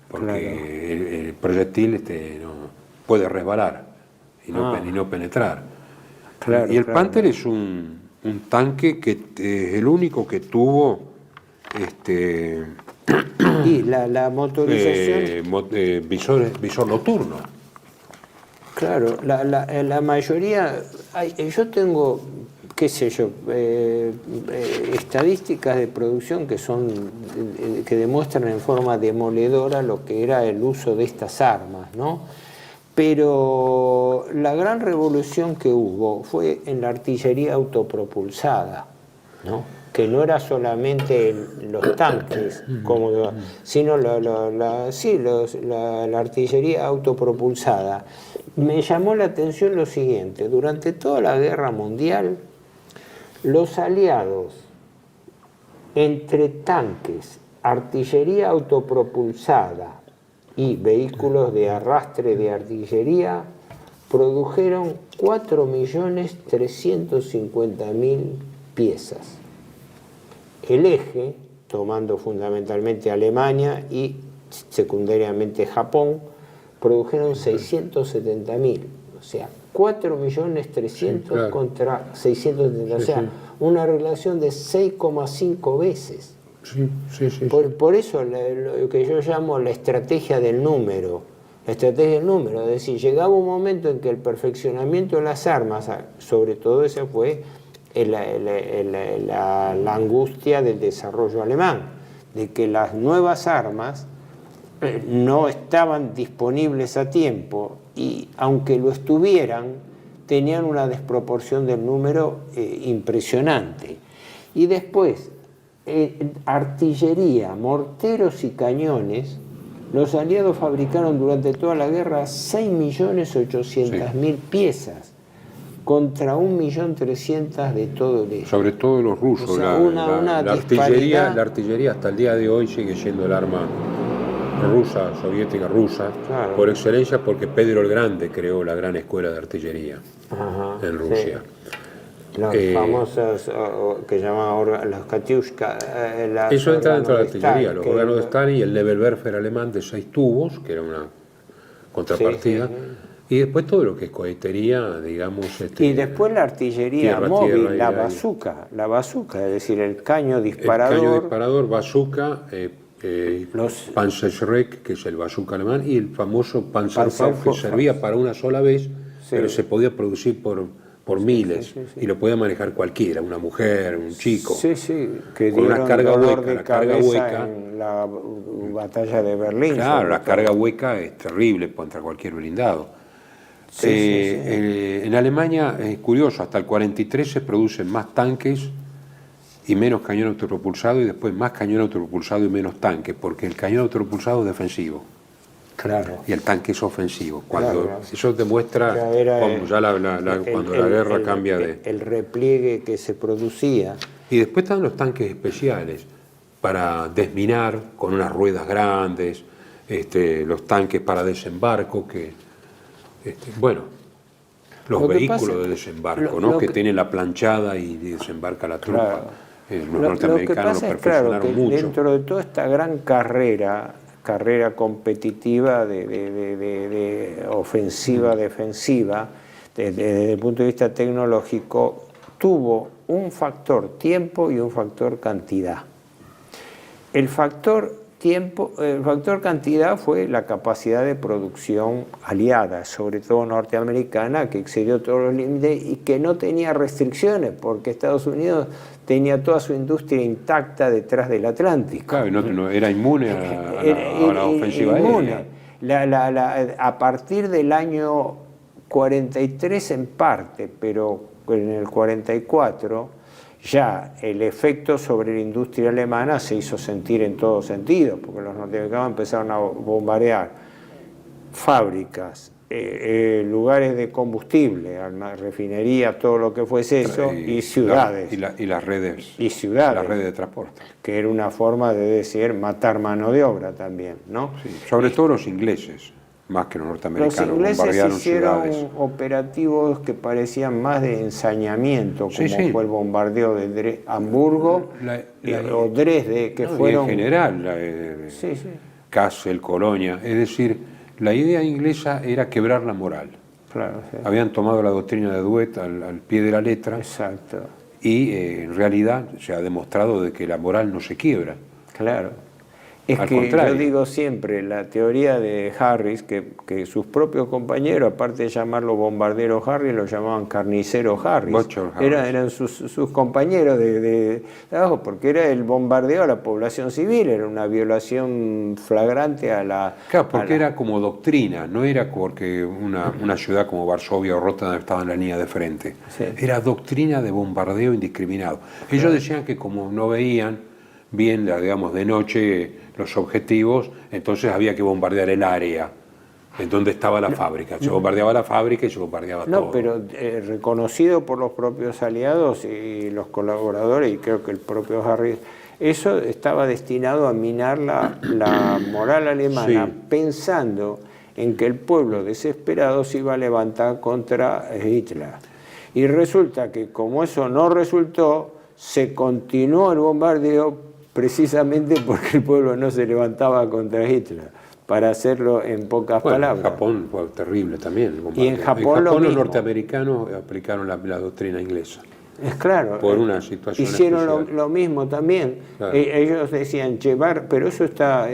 porque Claro. el proyectil no puede resbalar y no penetrar. Claro, y el claro. Panther es un tanque que es el único que tuvo Y la motorización, visor nocturno. claro, la mayoría, yo tengo, qué sé yo, estadísticas de producción que demuestran en forma demoledora lo que era el uso de estas armas, ¿no? Pero la gran revolución que hubo fue en la artillería autopropulsada, ¿no? Que no era solamente los tanques, sino la artillería autopropulsada. Me llamó la atención lo siguiente: durante toda la Guerra Mundial, los aliados, entre tanques, artillería autopropulsada y vehículos de arrastre de artillería, produjeron 4.350.000 piezas. El eje, tomando fundamentalmente Alemania y secundariamente Japón, produjeron 670.000. O sea, 4.300.000 contra 670.000. O sea, una relación de 6,5 veces. Por eso lo que yo llamo la estrategia del número. La estrategia del número, es decir, llegaba un momento en que el perfeccionamiento de las armas, sobre todo esa fue la angustia del desarrollo alemán, de que las nuevas armas no estaban disponibles a tiempo y aunque lo estuvieran, tenían una desproporción del número impresionante. Y después, artillería, morteros y cañones, los aliados fabricaron durante toda la guerra 6.800.000 piezas contra 1.300.000 de todo el eje. Sobre todo los rusos. O sea, la artillería hasta el día de hoy sigue siendo el arma soviética rusa, Claro. por excelencia, porque Pedro el Grande creó la gran escuela de artillería en Rusia. Las famosas que llamaban las Katyushka. Eso entra dentro de la artillería, los órganos de Stalin y el Nebelwerfer alemán de 6 tubos, que era una contrapartida, y después todo lo que es cohetería, digamos. Y después la artillería móvil, la bazooka, es decir, el caño disparador. El caño disparador, bazooka, Panzerschreck, que es el bazooka alemán, y el famoso Panzerfaust, que servía para una sola vez, pero se podía producir por miles, y lo podía manejar cualquiera, una mujer, un chico, que con una carga hueca. La carga hueca en la batalla de Berlín. Claro, la carga hueca es terrible contra cualquier blindado. En Alemania es curioso, hasta el 43 se producen más tanques y menos cañón autopropulsado, y después más cañón autopropulsado y menos tanques, porque el cañón autopropulsado es defensivo. Claro. y el tanque es ofensivo. Cuando Claro. eso demuestra Ya era cómo ya cuando la guerra cambia de... El repliegue que se producía. Y después están los tanques especiales para desminar con unas ruedas grandes, los tanques para desembarco, bueno, los Lo que vehículos pasa- de desembarco, lo ¿no? Que que- tienen la planchada y desembarca la tropa. Claro. Los Lo que norteamericanos pasa lo es, claro, perfeccionaron que mucho. dentro de toda esta gran carrera competitiva de ofensiva-defensiva, desde el punto de vista tecnológico, tuvo un factor tiempo y un factor cantidad. El factor cantidad fue la capacidad de producción aliada, sobre todo norteamericana, que excedió todos los límites y que no tenía restricciones, porque Estados Unidos tenía toda su industria intacta detrás del Atlántico. Claro, no, era inmune a la ofensiva Inmune. aérea. A partir del año 43 en parte, pero en el 44 ya el efecto sobre la industria alemana se hizo sentir en todo sentido, porque los norteamericanos empezaron a bombardear fábricas, lugares de combustible, refinería, todo lo que fuese eso, y ciudades. Y las redes. Y ciudades. Las redes de transporte. Que era una forma de decir matar mano de obra también, ¿no? Sí, sobre todo los ingleses, más que los Los norteamericanos, ingleses bombardearon hicieron ciudades. operativos que parecían más de ensañamiento, como Sí, sí. fue el bombardeo de Hamburgo o Dresde, que No, y fueron... en general, Sí, sí, Kassel, Colonia, es decir, la idea inglesa era quebrar la moral. claro. Sí. Habían tomado la doctrina de Dewey al pie de la letra Exacto, y en realidad se ha demostrado de que la moral no se quiebra. claro. Es Al que contrario. yo digo siempre, la teoría de Harris, que sus propios compañeros, aparte de llamarlo bombardero Harris, lo llamaban carnicero Harris. Butcher Harris. Eran sus compañeros de trabajo, porque era el bombardeo a la población civil, era una violación flagrante a la... Claro, porque a la- era como doctrina, no era porque una ciudad como Varsovia o Rotterdam estaba en la línea de frente. Sí. Era doctrina de bombardeo indiscriminado. Ellos decían que como no veían bien, digamos, de noche los objetivos, entonces había que bombardear el área en donde estaba la fábrica. Se bombardeaba la fábrica y se bombardeaba todo. No, pero reconocido por los propios aliados y los colaboradores, y creo que el propio Harris, eso estaba destinado a minar la moral alemana, Sí. pensando en que el pueblo desesperado se iba a levantar contra Hitler. Y resulta que como eso no resultó, se continuó el bombardeo precisamente porque el pueblo no se levantaba contra Hitler, para hacerlo en pocas Bueno, palabras. en Japón fue terrible también. el bombardeo. Y en Japón lo los mismo. norteamericanos aplicaron la doctrina inglesa. Es claro. Por una situación hicieron especial. lo mismo también. Claro. Ellos decían llevar, pero eso está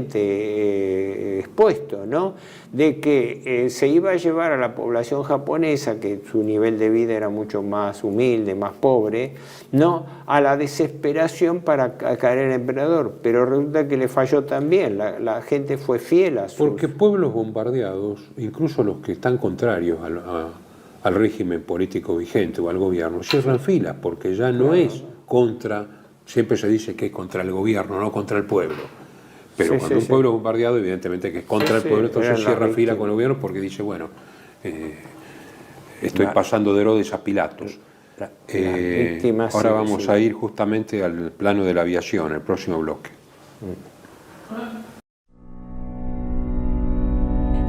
expresamente expuesto, ¿no? De que se iba a llevar a la población japonesa, que su nivel de vida era mucho más humilde, más pobre, ¿no? A la desesperación para caer en el emperador. Pero resulta que le falló también. La gente fue fiel a sus... Porque pueblos bombardeados, incluso los que están contrarios al régimen político vigente o al gobierno, cierran filas, porque ya no es contra, siempre se dice que es contra el gobierno, no contra el pueblo. Pero Sí, cuando sí, un sí. pueblo bombardeado, evidentemente que es contra el Sí, pueblo, entonces eran las cierra fila víctimas. con el gobierno porque dice, bueno, estoy pasando de Herodes a Pilatos. Las víctimas, Ahora sí, vamos sí. a ir justamente al plano de la aviación, el próximo bloque.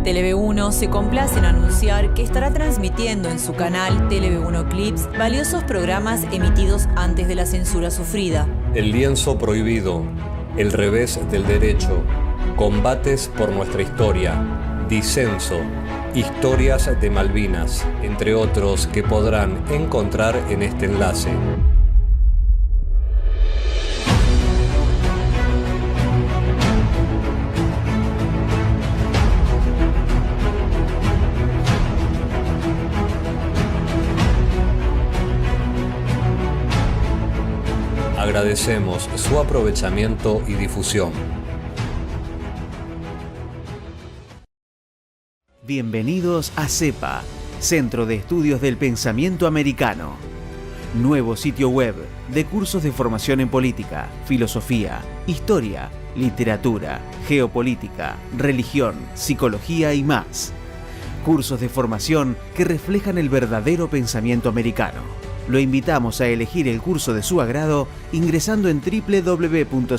Tele1 se complace en anunciar que estará transmitiendo en su canal Tele1 Clips valiosos programas emitidos antes de la censura sufrida. El lienzo prohibido, el revés del derecho, combates por nuestra historia, disenso, historias de Malvinas, entre otros que podrán encontrar en este enlace. Agradecemos su aprovechamiento y difusión. Bienvenidos a CEPA, Centro de Estudios del Pensamiento Americano. Nuevo sitio web de cursos de formación en política, filosofía, historia, literatura, geopolítica, religión, psicología y más. Cursos de formación que reflejan el verdadero pensamiento americano. Lo invitamos a elegir el curso de su agrado ingresando en www.cepa.la.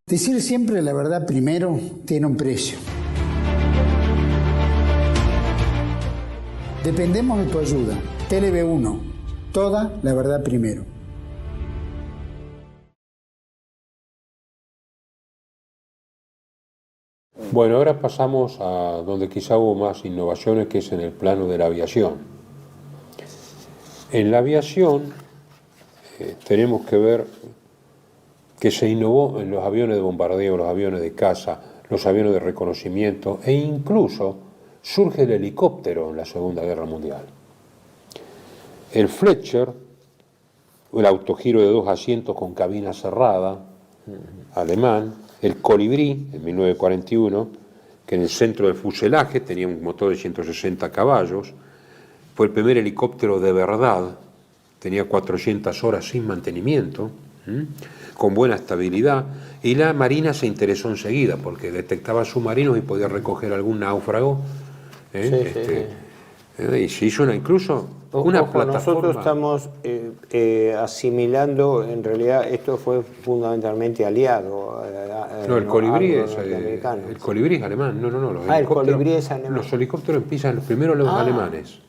Decir siempre la verdad primero tiene un precio. Dependemos de tu ayuda. TLV1, toda la verdad primero. Bueno, ahora pasamos a donde quizá hubo más innovaciones, que es en el plano de la aviación. En la aviación tenemos que ver que se innovó en los aviones de bombardeo, los aviones de caza, los aviones de reconocimiento, e incluso surge el helicóptero en la Segunda Guerra Mundial. El Fletcher, el autogiro de 2 asientos con cabina cerrada, alemán. El Colibrí, en 1941, que en el centro del fuselaje tenía un motor de 160 caballos, fue el primer helicóptero de verdad, tenía 400 horas sin mantenimiento, con buena estabilidad, y la Marina se interesó enseguida porque detectaba submarinos y podía recoger algún náufrago. Y se hizo incluso una plataforma. Nosotros estamos asimilando, en realidad esto fue fundamentalmente aliado. No, el Colibrí es alemán. No. El Colibrí es alemán. Los helicópteros empiezan primero los alemanes.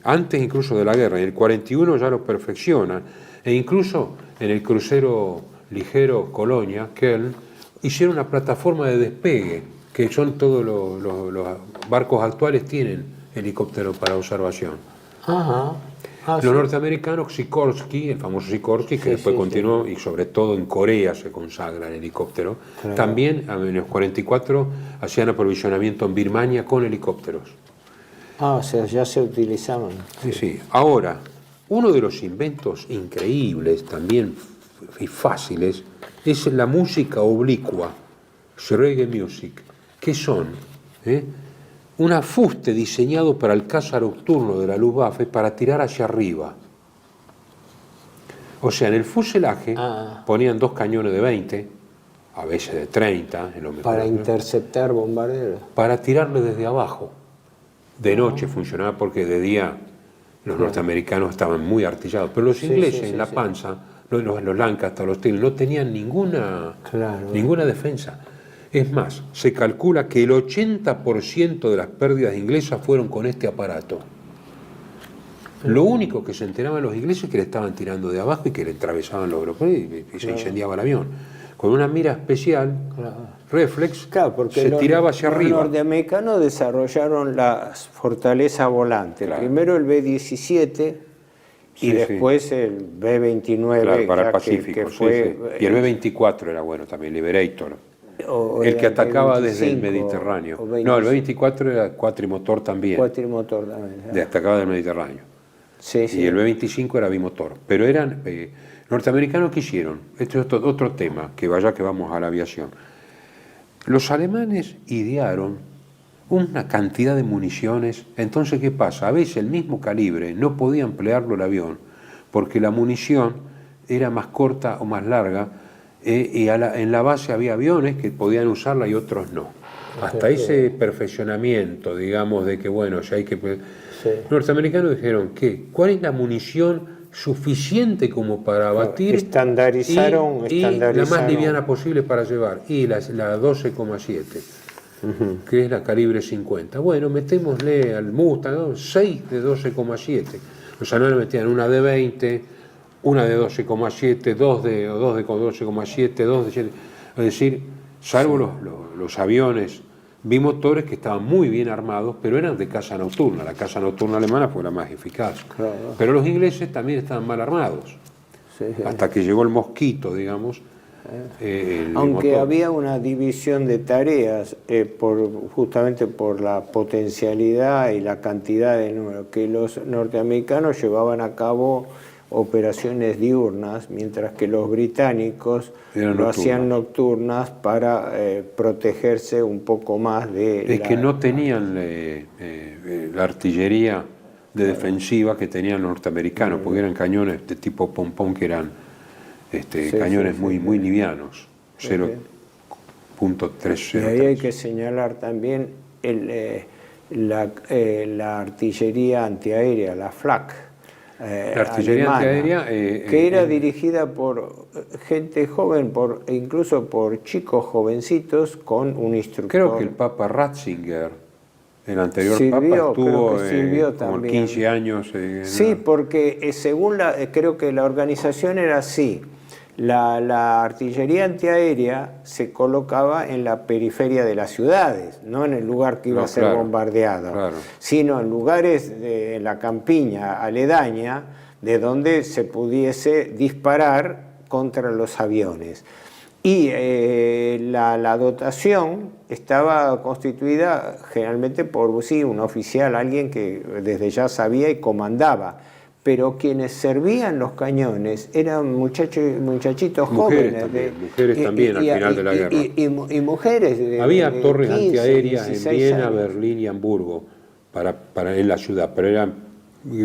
Antes incluso de la guerra. En el 41 ya lo perfeccionan. E incluso en el crucero ligero Colonia, Köln, hicieron una plataforma de despegue, que son todos los barcos actuales tienen helicópteros para observación. Los norteamericanos, Sikorsky, el famoso Sikorsky, que después continuó, y sobre todo en Corea se consagra el helicóptero. Claro. También en los 44 hacían aprovisionamiento en Birmania con helicópteros. O sea, ya se utilizaban. Sí. Ahora, uno de los inventos increíbles también y fáciles es la música oblicua, Reggae Music, que son un afuste diseñado para el caza nocturno de la Luftwaffe para tirar hacia arriba. O sea, en el fuselaje ponían 2 cañones de 20, a veces de 30, en lo mejor, para interceptar bombarderos. Para tirarle desde abajo. De noche funcionaba porque de día los norteamericanos estaban muy artillados, pero los ingleses en la panza, los Lancaster, los Tigre, no tenían ninguna defensa. Es más, se calcula que el 80% de las pérdidas inglesas fueron con este aparato. Lo único que se enteraban los ingleses es que le estaban tirando de abajo y que le atravesaban los europeos y se incendiaba el avión. Con una mira especial, reflex, porque se tiraba hacia arriba. Los norteamericanos desarrollaron las fortalezas volantes. Primero el B-17 y después el B-29. Para el Pacífico. Y el B-24 era bueno también, Liberator. El que atacaba desde el Mediterráneo. No, el B-24 era cuatrimotor también. Atacaba del Mediterráneo. Y el B-25 era bimotor. Pero eran norteamericanos que hicieron. Este es otro tema, que vamos a la aviación. Los alemanes idearon una cantidad de municiones. Entonces, ¿qué pasa? A veces el mismo calibre no podía emplearlo el avión porque la munición era más corta o más larga. Y en la base había aviones que podían usarla y otros no. Hasta ese perfeccionamiento, digamos, de que bueno, ya hay que... Los norteamericanos dijeron ¿cuál es la munición suficiente como para abatir? Estandarizaron. Y la más liviana posible para llevar. Y la 12,7, que es la calibre 50. Bueno, metémosle al Mustang 6 de 12,7. Los alemanes metían una de 20, una de 12,7, dos de 12,7, 2 de 7. Es decir, salvo los aviones bimotores que estaban muy bien armados, pero eran de caza nocturna. La caza nocturna alemana fue la más eficaz. Pero los ingleses también estaban mal armados. Hasta que llegó el Mosquito, digamos, Aunque motor. había una división de tareas justamente por la potencialidad y la cantidad de números, que los norteamericanos llevaban a cabo operaciones diurnas, mientras que los británicos lo hacían nocturnas para protegerse un poco más de... Es que no tenían la artillería de defensiva que tenían los norteamericanos, porque eran cañones de tipo pom-pom que eran cañones muy livianos, 0.30. Y ahí hay que señalar también la artillería antiaérea, la Flak. La artillería antiaérea que era dirigida por gente joven, incluso por chicos jovencitos con un instructor. Creo que el Papa Ratzinger, el anterior sirvió, Papa, estuvo como también. 15 años. Sí, porque según creo que la organización era así. La artillería antiaérea se colocaba en la periferia de las ciudades, no en el lugar que iba a ser bombardeado, sino en lugares de la campiña aledaña de donde se pudiese disparar contra los aviones. Y la dotación estaba constituida generalmente por un oficial, alguien que desde ya sabía y comandaba. Pero quienes servían los cañones eran muchachitos jóvenes. Mujeres también al final de la guerra. Y mujeres. Había de torres 15, antiaéreas en Viena, años. Berlín y Hamburgo en la ciudad, pero eran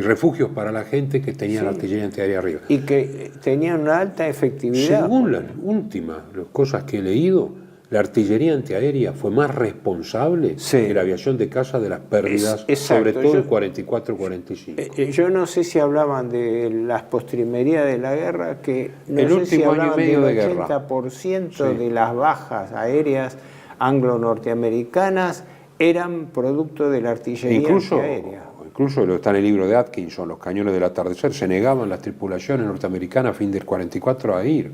refugios para la gente que tenía la artillería antiaérea arriba. Y que tenían una alta efectividad. Según las últimas cosas que he leído, la artillería antiaérea fue más responsable que la aviación de caza de las pérdidas, sobre todo en 44-45. Yo no sé si hablaban de las postrimerías de la guerra, que no el sé último si hablaban año y medio del de guerra. 80% de las bajas aéreas anglo-norteamericanas eran producto de la artillería antiaérea. Incluso está en el libro de Atkinson, Los cañones del atardecer, se negaban las tripulaciones norteamericanas a fin del 44 a ir.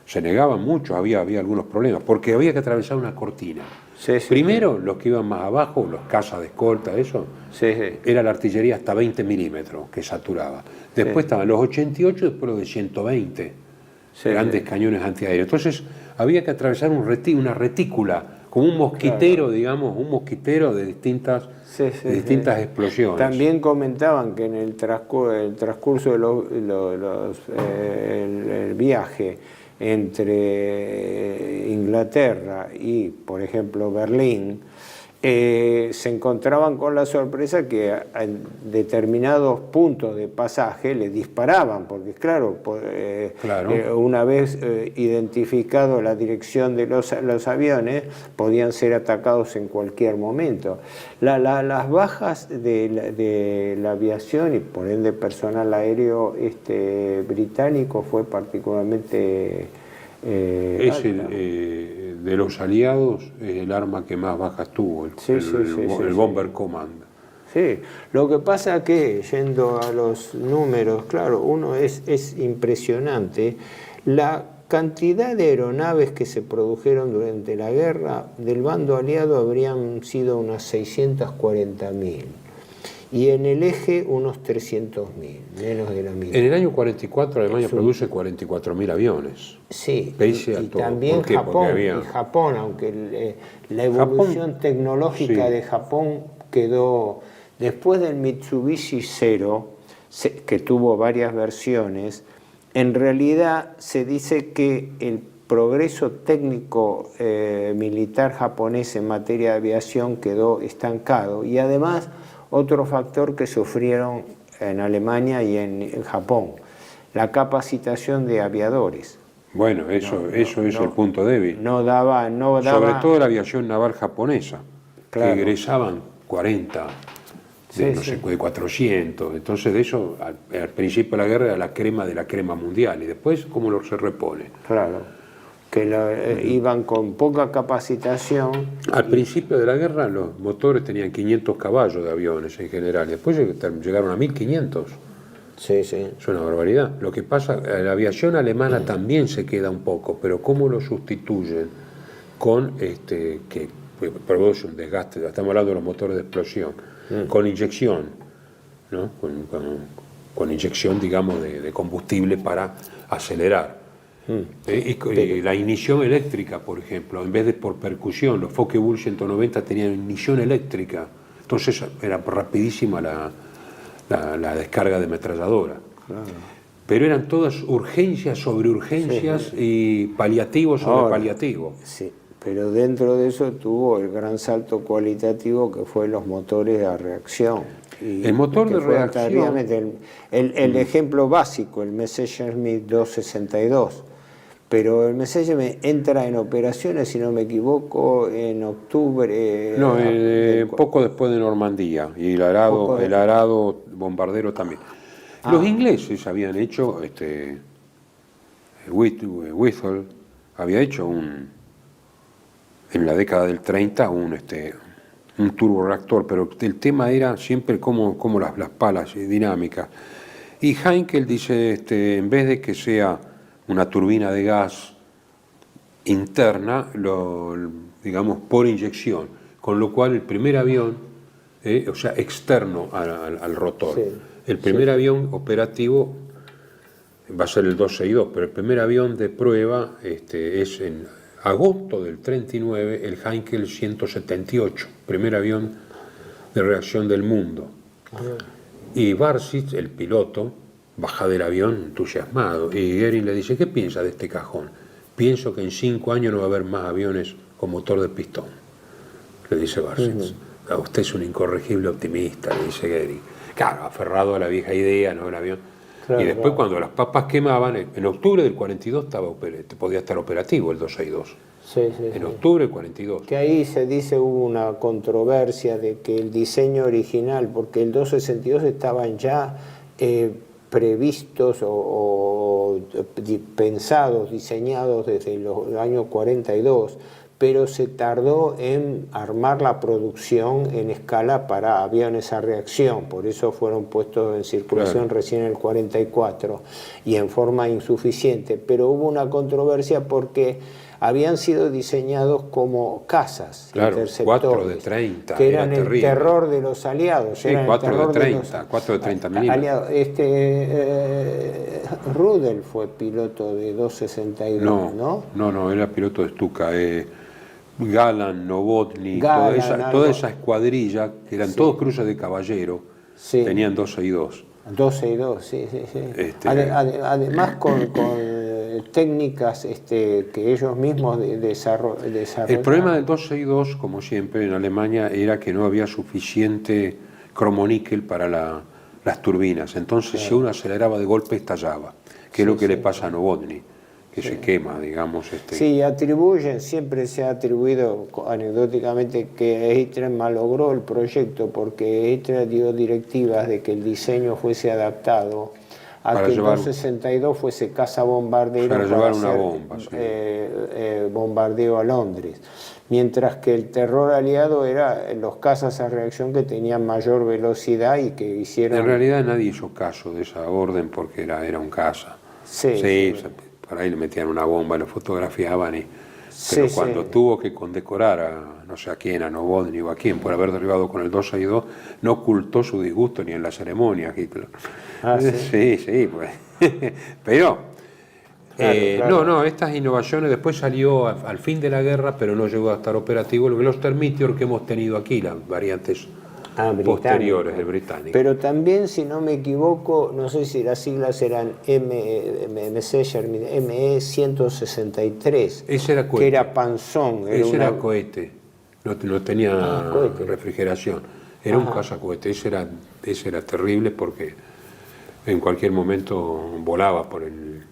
Se negaban mucho, había algunos problemas, porque había que atravesar una cortina. Primero, los que iban más abajo, los cazas de escolta, eso, era la artillería hasta 20 milímetros que saturaba. Después estaban los 88 y después los de 120, grandes cañones antiaéreos. Entonces había que atravesar una retícula, como un mosquitero, digamos, un mosquitero de distintas explosiones. También comentaban que en el transcurso del viaje entre Inglaterra y, por ejemplo, Berlín, se encontraban con la sorpresa que en determinados puntos de pasaje les disparaban, porque claro, una vez identificado la dirección de los aviones, podían ser atacados en cualquier momento. Las bajas de la aviación y por ende personal aéreo británico fue particularmente de los aliados el arma que más bajas tuvo, el Bomber Command. Sí, lo que pasa es que, yendo a los números, claro, es impresionante la cantidad de aeronaves que se produjeron durante la guerra. Del bando aliado habrían sido unas 640.000 y en el eje unos 300.000, menos de la mitad. En el año 44 Alemania produce 44.000 aviones. Sí, pese a y todo. también ¿Por qué? Japón, aunque la evolución tecnológica de Japón quedó, después del Mitsubishi Zero, que tuvo varias versiones, en realidad se dice que el progreso técnico militar japonés en materia de aviación quedó estancado, y además otro factor que sufrieron en Alemania y en Japón, la capacitación de aviadores. Bueno, eso es el punto débil. No daba sobre todo la aviación naval japonesa, que egresaban 40, de 400. Entonces de eso, al principio de la guerra, era la crema de la crema mundial. Y después, ¿cómo se repone? Claro, que iban con poca capacitación. Al principio de la guerra los motores tenían 500 caballos de aviones en general. Después llegaron a 1500. Sí. Es una barbaridad. Lo que pasa, la aviación alemana también se queda un poco, pero ¿cómo lo sustituyen? Con que produce un desgaste, estamos hablando de los motores de explosión, con inyección, ¿no? Con inyección, digamos, de combustible para acelerar. Y la ignición eléctrica, por ejemplo, en vez de por percusión, los Focke-Wulf 190 tenían ignición eléctrica, entonces era rapidísima la descarga de ametralladora. Claro. Pero eran todas urgencias sobre urgencias y paliativos sobre paliativos. Sí, pero dentro de eso tuvo el gran salto cualitativo que fue los motores de reacción. Y el motor de reacción... El ejemplo básico, el Messerschmitt 262. Pero el Messerschmitt entra en operaciones, si no me equivoco, en octubre... No, poco después de Normandía, y el arado bombardero también. Los ingleses habían hecho, Whittle había hecho en la década del 30 un turborreactor, pero el tema era siempre como las palas dinámicas. Y Heinkel dice, en vez de que sea una turbina de gas interna, digamos por inyección, con lo cual el primer avión, o sea, externo al rotor, el primer avión operativo va a ser el 262, pero el primer avión de prueba es en agosto del 39, el Heinkel 178, primer avión de reacción del mundo. Y Varsit, el piloto, baja del avión entusiasmado, y Goering le dice, ¿qué piensa de este cajón? Pienso que en 5 años no va a haber más aviones con motor de pistón, le dice Varsit. Usted es un incorregible optimista, le dice Goering. Claro, aferrado a la vieja idea, ¿no? El avión. Claro, y después cuando las papas quemaban, en octubre del 42 podía estar operativo el 262. En octubre del 42. Que ahí se dice hubo una controversia de que el diseño original, porque el 262 estaban ya previstos o pensados, diseñados desde el año 42, pero se tardó en armar la producción en escala para aviones a reacción, por eso fueron puestos en circulación recién en el 44 y en forma insuficiente, pero hubo una controversia porque habían sido diseñados como cazas interceptores, 4 de 30, que eran el terror de los aliados. Sí, 4 de 30 milímetros. Rudel fue piloto de 262, ¿no? No, era piloto de Stuka. Galan, Novotny, toda esa escuadrilla, que eran todos cruces de caballero, tenían 262. 262, sí. Además con técnicas que ellos mismos desarrollaron. El problema del 262, como siempre en Alemania, era que no había suficiente cromoníquel para las turbinas. Entonces, si uno aceleraba de golpe, estallaba, que es lo que le pasa a Novotny, que se quema, digamos. Sí, siempre se ha atribuido anecdóticamente que Hitler malogró el proyecto porque Hitler dio directivas de que el diseño fuese adaptado a que el 262 fuese cazabombardero para llevar una bomba, bombardeo a Londres, mientras que el terror aliado era los cazas a reacción que tenían mayor velocidad y que hicieron... En realidad nadie hizo caso de esa orden porque era un caza. Por ahí le metían una bomba, lo fotografiaban, pero cuando tuvo que condecorar a no sé a quién, a Novotny o a quién, por haber derribado con el 262, no ocultó su disgusto ni en la ceremonia, Hitler. Sí, pues. Pero, no, estas innovaciones después salió al fin de la guerra, pero no llegó a estar operativo, lo que los Meteor que hemos tenido aquí, las variantes posteriores del británico. Pero también, si no me equivoco, no sé si las siglas eran ME-163, ese era cohete, que era panzón. Era cohete, no tenía refrigeración, era un cazacohete, ese era terrible porque en cualquier momento volaba por el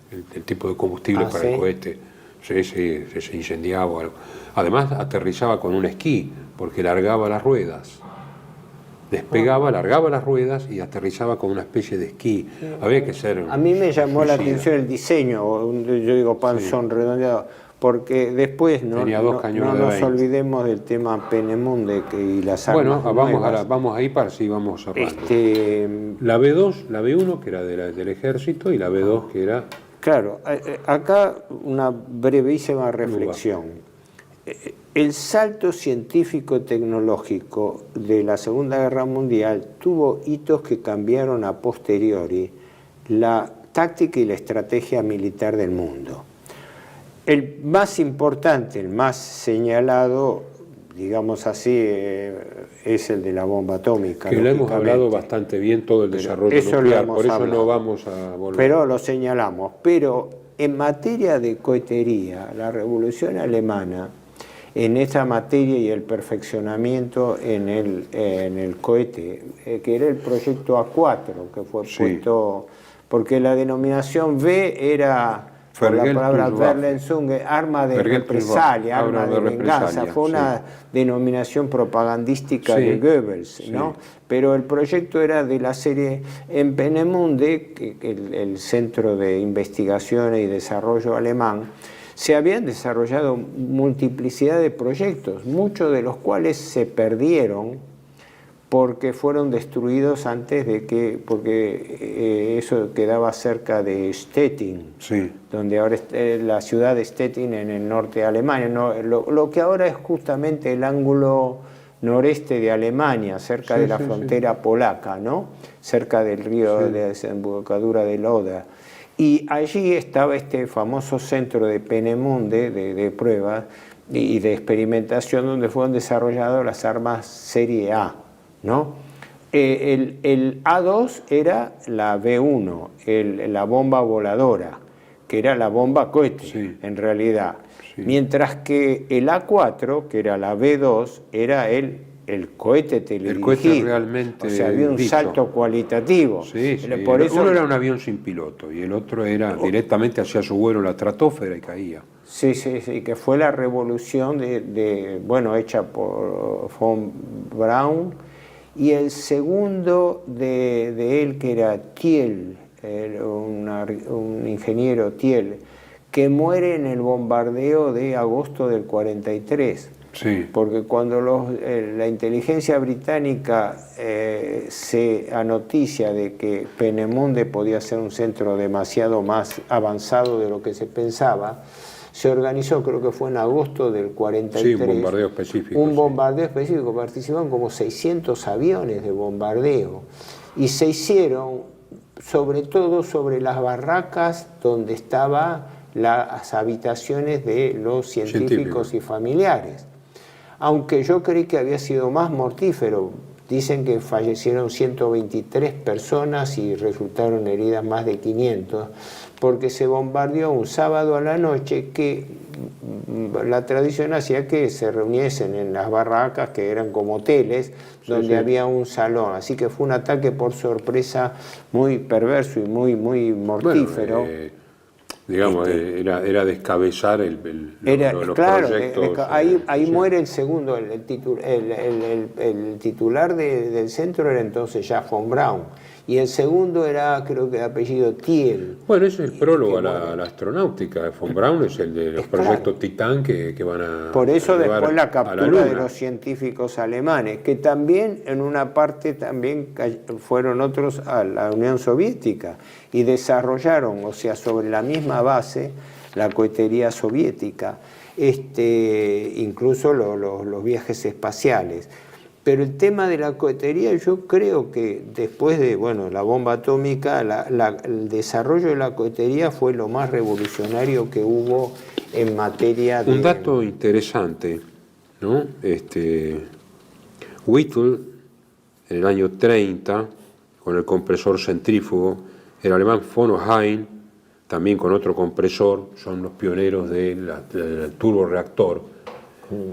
tipo de combustible para el cohete, se incendiaba o algo. Además aterrizaba con un esquí, porque largaba las ruedas. Despegaba, largaba las ruedas y aterrizaba con una especie de esquí. Había que ser... A mí me llamó la atención el diseño, yo digo panzón redondeado, porque después no nos olvidemos del tema Peenemünde y las armas nuevas. Vamos ahí para si vamos cerrando. La B2, la B1 que era del ejército y la B2 que era... Claro, acá una brevísima reflexión. El salto científico-tecnológico de la Segunda Guerra Mundial tuvo hitos que cambiaron a posteriori la táctica y la estrategia militar del mundo. El más importante, el más señalado, digamos así, es el de la bomba atómica. Que lo hemos hablado bastante bien, todo el desarrollo nuclear, por eso no vamos a volver. Pero lo señalamos. Pero en materia de cohetería, la Revolución Alemana, en esta materia y el perfeccionamiento en el cohete, que era el proyecto A4, que fue puesto, porque la denominación V era, por la palabra Verlenzunge, arma de represalia, arma de venganza, fue una denominación propagandística de Goebbels, ¿no? Pero el proyecto era de la serie en Peenemünde, el Centro de Investigación y Desarrollo alemán. Se habían desarrollado multiplicidad de proyectos, muchos de los cuales se perdieron porque fueron destruidos antes de que, porque eso quedaba cerca de Stettin, donde ahora es la ciudad de Stettin en el norte de Alemania, ¿no? Lo que ahora es justamente el ángulo noreste de Alemania, cerca de la frontera polaca, ¿no? Cerca del río de desembocadura del Oder. Y allí estaba este famoso centro de Peenemünde de pruebas y de experimentación donde fueron desarrolladas las armas serie A, ¿no? El A2 era la B1, la bomba voladora, que era la bomba cohete, en realidad. Mientras que el A4, que era la B2, era el cohete teledirigido. El cohete realmente, o sea, había un salto cualitativo. Por eso, uno era un avión sin piloto y el otro era directamente hacia su vuelo la estratosfera y caía. Sí, que fue la revolución hecha por von Braun, y el segundo de él, que era Thiel, un ingeniero Thiel, que muere en el bombardeo de agosto del 43. Porque cuando la inteligencia británica se anoticia de que Peenemünde podía ser un centro demasiado más avanzado de lo que se pensaba, se organizó, creo que fue en agosto del 43, un bombardeo específico. Un bombardeo específico, participaron como 600 aviones de bombardeo y se hicieron sobre todo sobre las barracas donde estaban las habitaciones de los científicos y familiares. Aunque yo creí que había sido más mortífero. Dicen que fallecieron 123 personas y resultaron heridas más de 500, porque se bombardeó un sábado a la noche que la tradición hacía que se reuniesen en las barracas, que eran como hoteles, donde había un salón. Así que fue un ataque por sorpresa muy perverso y muy mortífero. Digamos, era descabezar los proyectos. Ahí muere el segundo, el titular del centro era entonces ya von Braun, y el segundo era, creo que de apellido Thiel. Bueno, ese es el prólogo a la astronáutica. Von Braun es el de los proyectos Titán que van a... Por eso después la captura de los científicos alemanes, que también en una parte también fueron otros a la Unión Soviética y desarrollaron, o sea, sobre la misma base, la cohetería soviética, incluso los viajes espaciales. Pero el tema de la cohetería, yo creo que después de la bomba atómica, el desarrollo de la cohetería fue lo más revolucionario que hubo en materia de... Un dato interesante, ¿no? Whittle, en el año 30, con el compresor centrífugo, el alemán von Ohain, también con otro compresor, son los pioneros del turborreactor,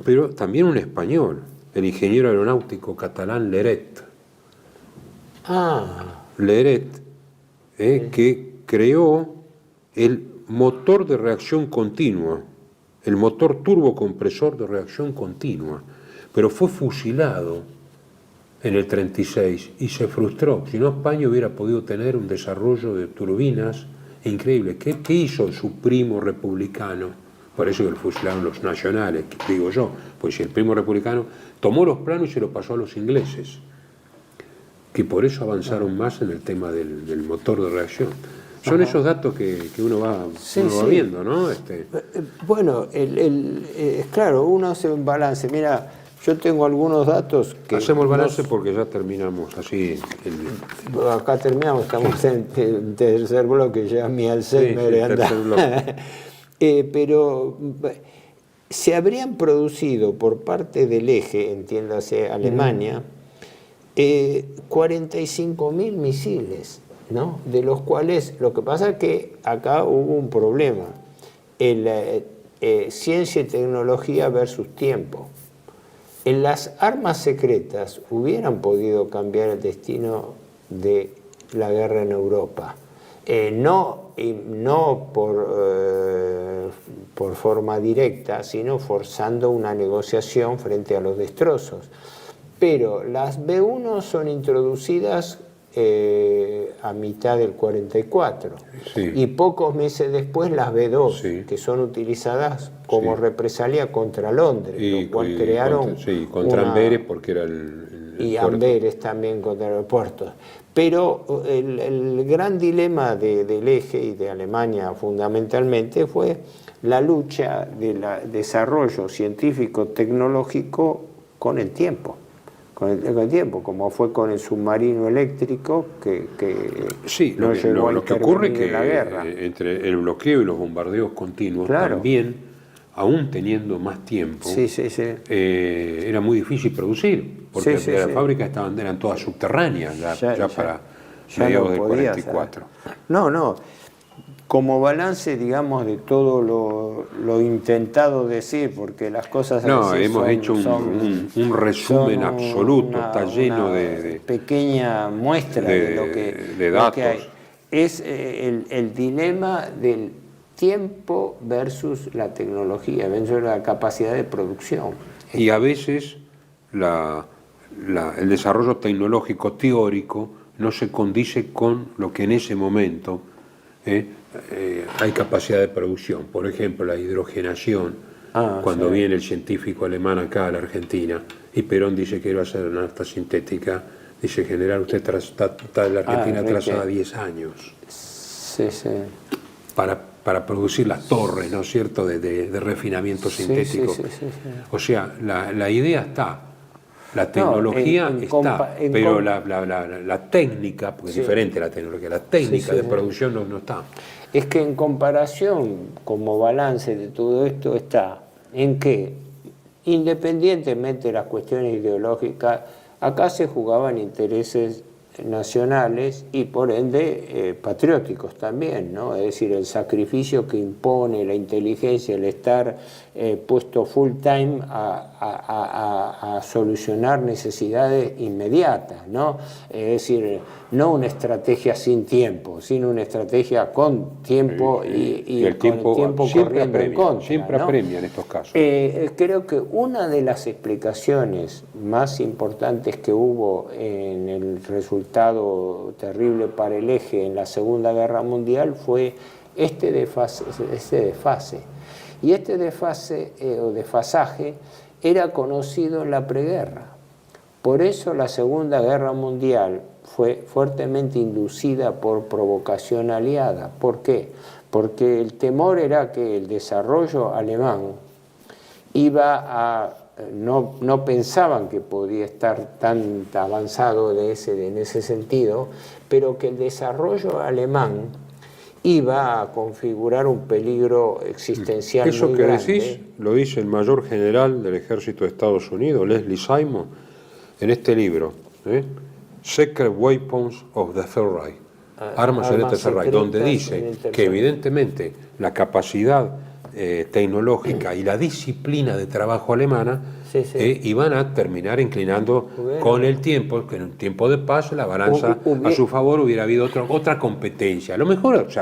pero también un español, el ingeniero aeronáutico catalán Leret. Leret, que creó el motor de reacción continua, el motor turbocompresor de reacción continua, pero fue fusilado en el 36 y se frustró. Si no, España hubiera podido tener un desarrollo de turbinas increíble. ¿Qué hizo su primo republicano? Por eso que lo fusilaron los nacionales, digo yo, pues si el primo republicano tomó los planos y se los pasó a los ingleses, que por eso avanzaron más en el tema del motor de reacción. Son esos datos que uno va viendo, ¿no? Bueno, claro, uno hace un balance. Mira, yo tengo algunos datos que... Hacemos el balance porque ya terminamos así. Acá terminamos, estamos en tercer bloque, ya mi Alzheimer anda. Pero se habrían producido por parte del eje, entiéndase Alemania, 45.000 misiles, ¿no? De los cuales, lo que pasa es que acá hubo un problema, ciencia y tecnología versus tiempo. En las armas secretas hubieran podido cambiar el destino de la guerra en Europa. No por forma directa, sino forzando una negociación frente a los destrozos. Pero las B-1 son introducidas a mitad del 44, sí. Y pocos meses después las B-2, sí. Que son utilizadas como sí. Represalia contra Londres, lo cual crearon... contra Amberes, porque era y Amberes también contra aeropuertos. Pero el gran dilema del eje y de Alemania fundamentalmente fue la lucha del desarrollo científico-tecnológico con el tiempo. Con el tiempo, como fue con el submarino eléctrico que sí, no llegó a lo que ocurre que la guerra. Entre el bloqueo y los bombardeos continuos, claro. También, aún teniendo más tiempo, sí. Era muy difícil producir, porque las fábricas eran todas subterráneas ya para mediados del 44. No. Como balance, digamos, de todo lo intentado decir, porque las cosas hemos hecho un resumen absoluto, está lleno de pequeña muestra de lo que hay. Es el dilema del tiempo versus la tecnología, versus la capacidad de producción. Y a veces el desarrollo tecnológico teórico no se condice con lo que en ese momento hay capacidad de producción. Por ejemplo, la hidrogenación, cuando viene el científico alemán acá a la Argentina y Perón dice que iba a hacer una nafta sintética, dice: general, usted está en la Argentina atrasada 10 años para producir las torres, ¿no es cierto?, de refinamiento sintético. Sí. O sea, la idea está, la tecnología está, pero la técnica, porque es diferente la tecnología, la técnica de producción no está. Es que en comparación, como balance de todo esto, está en que, independientemente de las cuestiones ideológicas, acá se jugaban intereses nacionales y por ende patrióticos también, ¿no? Es decir, el sacrificio que impone la inteligencia, el estar puesto full time a solucionar necesidades inmediatas, ¿no? Es decir, no una estrategia sin tiempo, sino una estrategia con tiempo y el tiempo corriendo en contra. Siempre apremia en estos casos. Creo que una de las explicaciones más importantes que hubo en el resultado terrible para el eje en la Segunda Guerra Mundial fue este desfase. Y este desfase o desfasaje era conocido en la preguerra. Por eso la Segunda Guerra Mundial fue fuertemente inducida por provocación aliada. ¿Por qué? Porque el temor era que el desarrollo alemán iba a... No pensaban que podía estar tan avanzado en ese sentido, pero que el desarrollo alemán iba a configurar un peligro existencial muy grande. Eso que decís lo dice el mayor general del ejército de Estados Unidos, Leslie Simon, en este libro, Secret Weapons of the Third Reich, Armas en el Tercer Reich, donde dice que evidentemente la capacidad tecnológica y la disciplina de trabajo alemana iban a terminar inclinando con el tiempo, que en un tiempo de paz la balanza a su favor hubiera habido otra competencia. A lo mejor se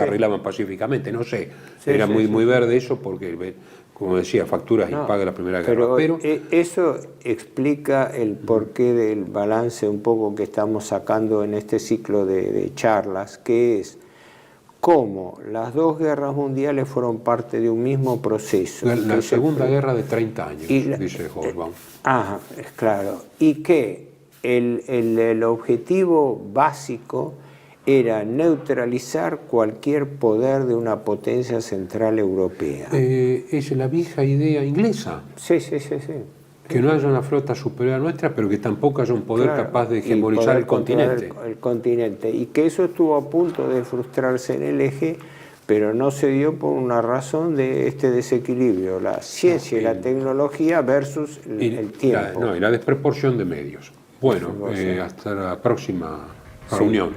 arreglaban pacíficamente, no sé, era muy verde eso porque, como decía, facturas impaga la Primera Guerra. Pero eso explica el porqué del balance un poco que estamos sacando en este ciclo de charlas, que es cómo las dos guerras mundiales fueron parte de un mismo proceso. La Segunda Guerra de 30 años, dice Hobsbawm. Es claro. Y que el objetivo básico era neutralizar cualquier poder de una potencia central europea. Es la vieja idea inglesa. Sí. Que no haya una flota superior a nuestra, pero que tampoco haya un poder capaz de hegemonizar el continente. El continente. Y que eso estuvo a punto de frustrarse en el eje pero no se dio por una razón de este desequilibrio, la ciencia y la tecnología versus el tiempo. Y la desproporción de medios. Bueno, hasta la próxima reunión.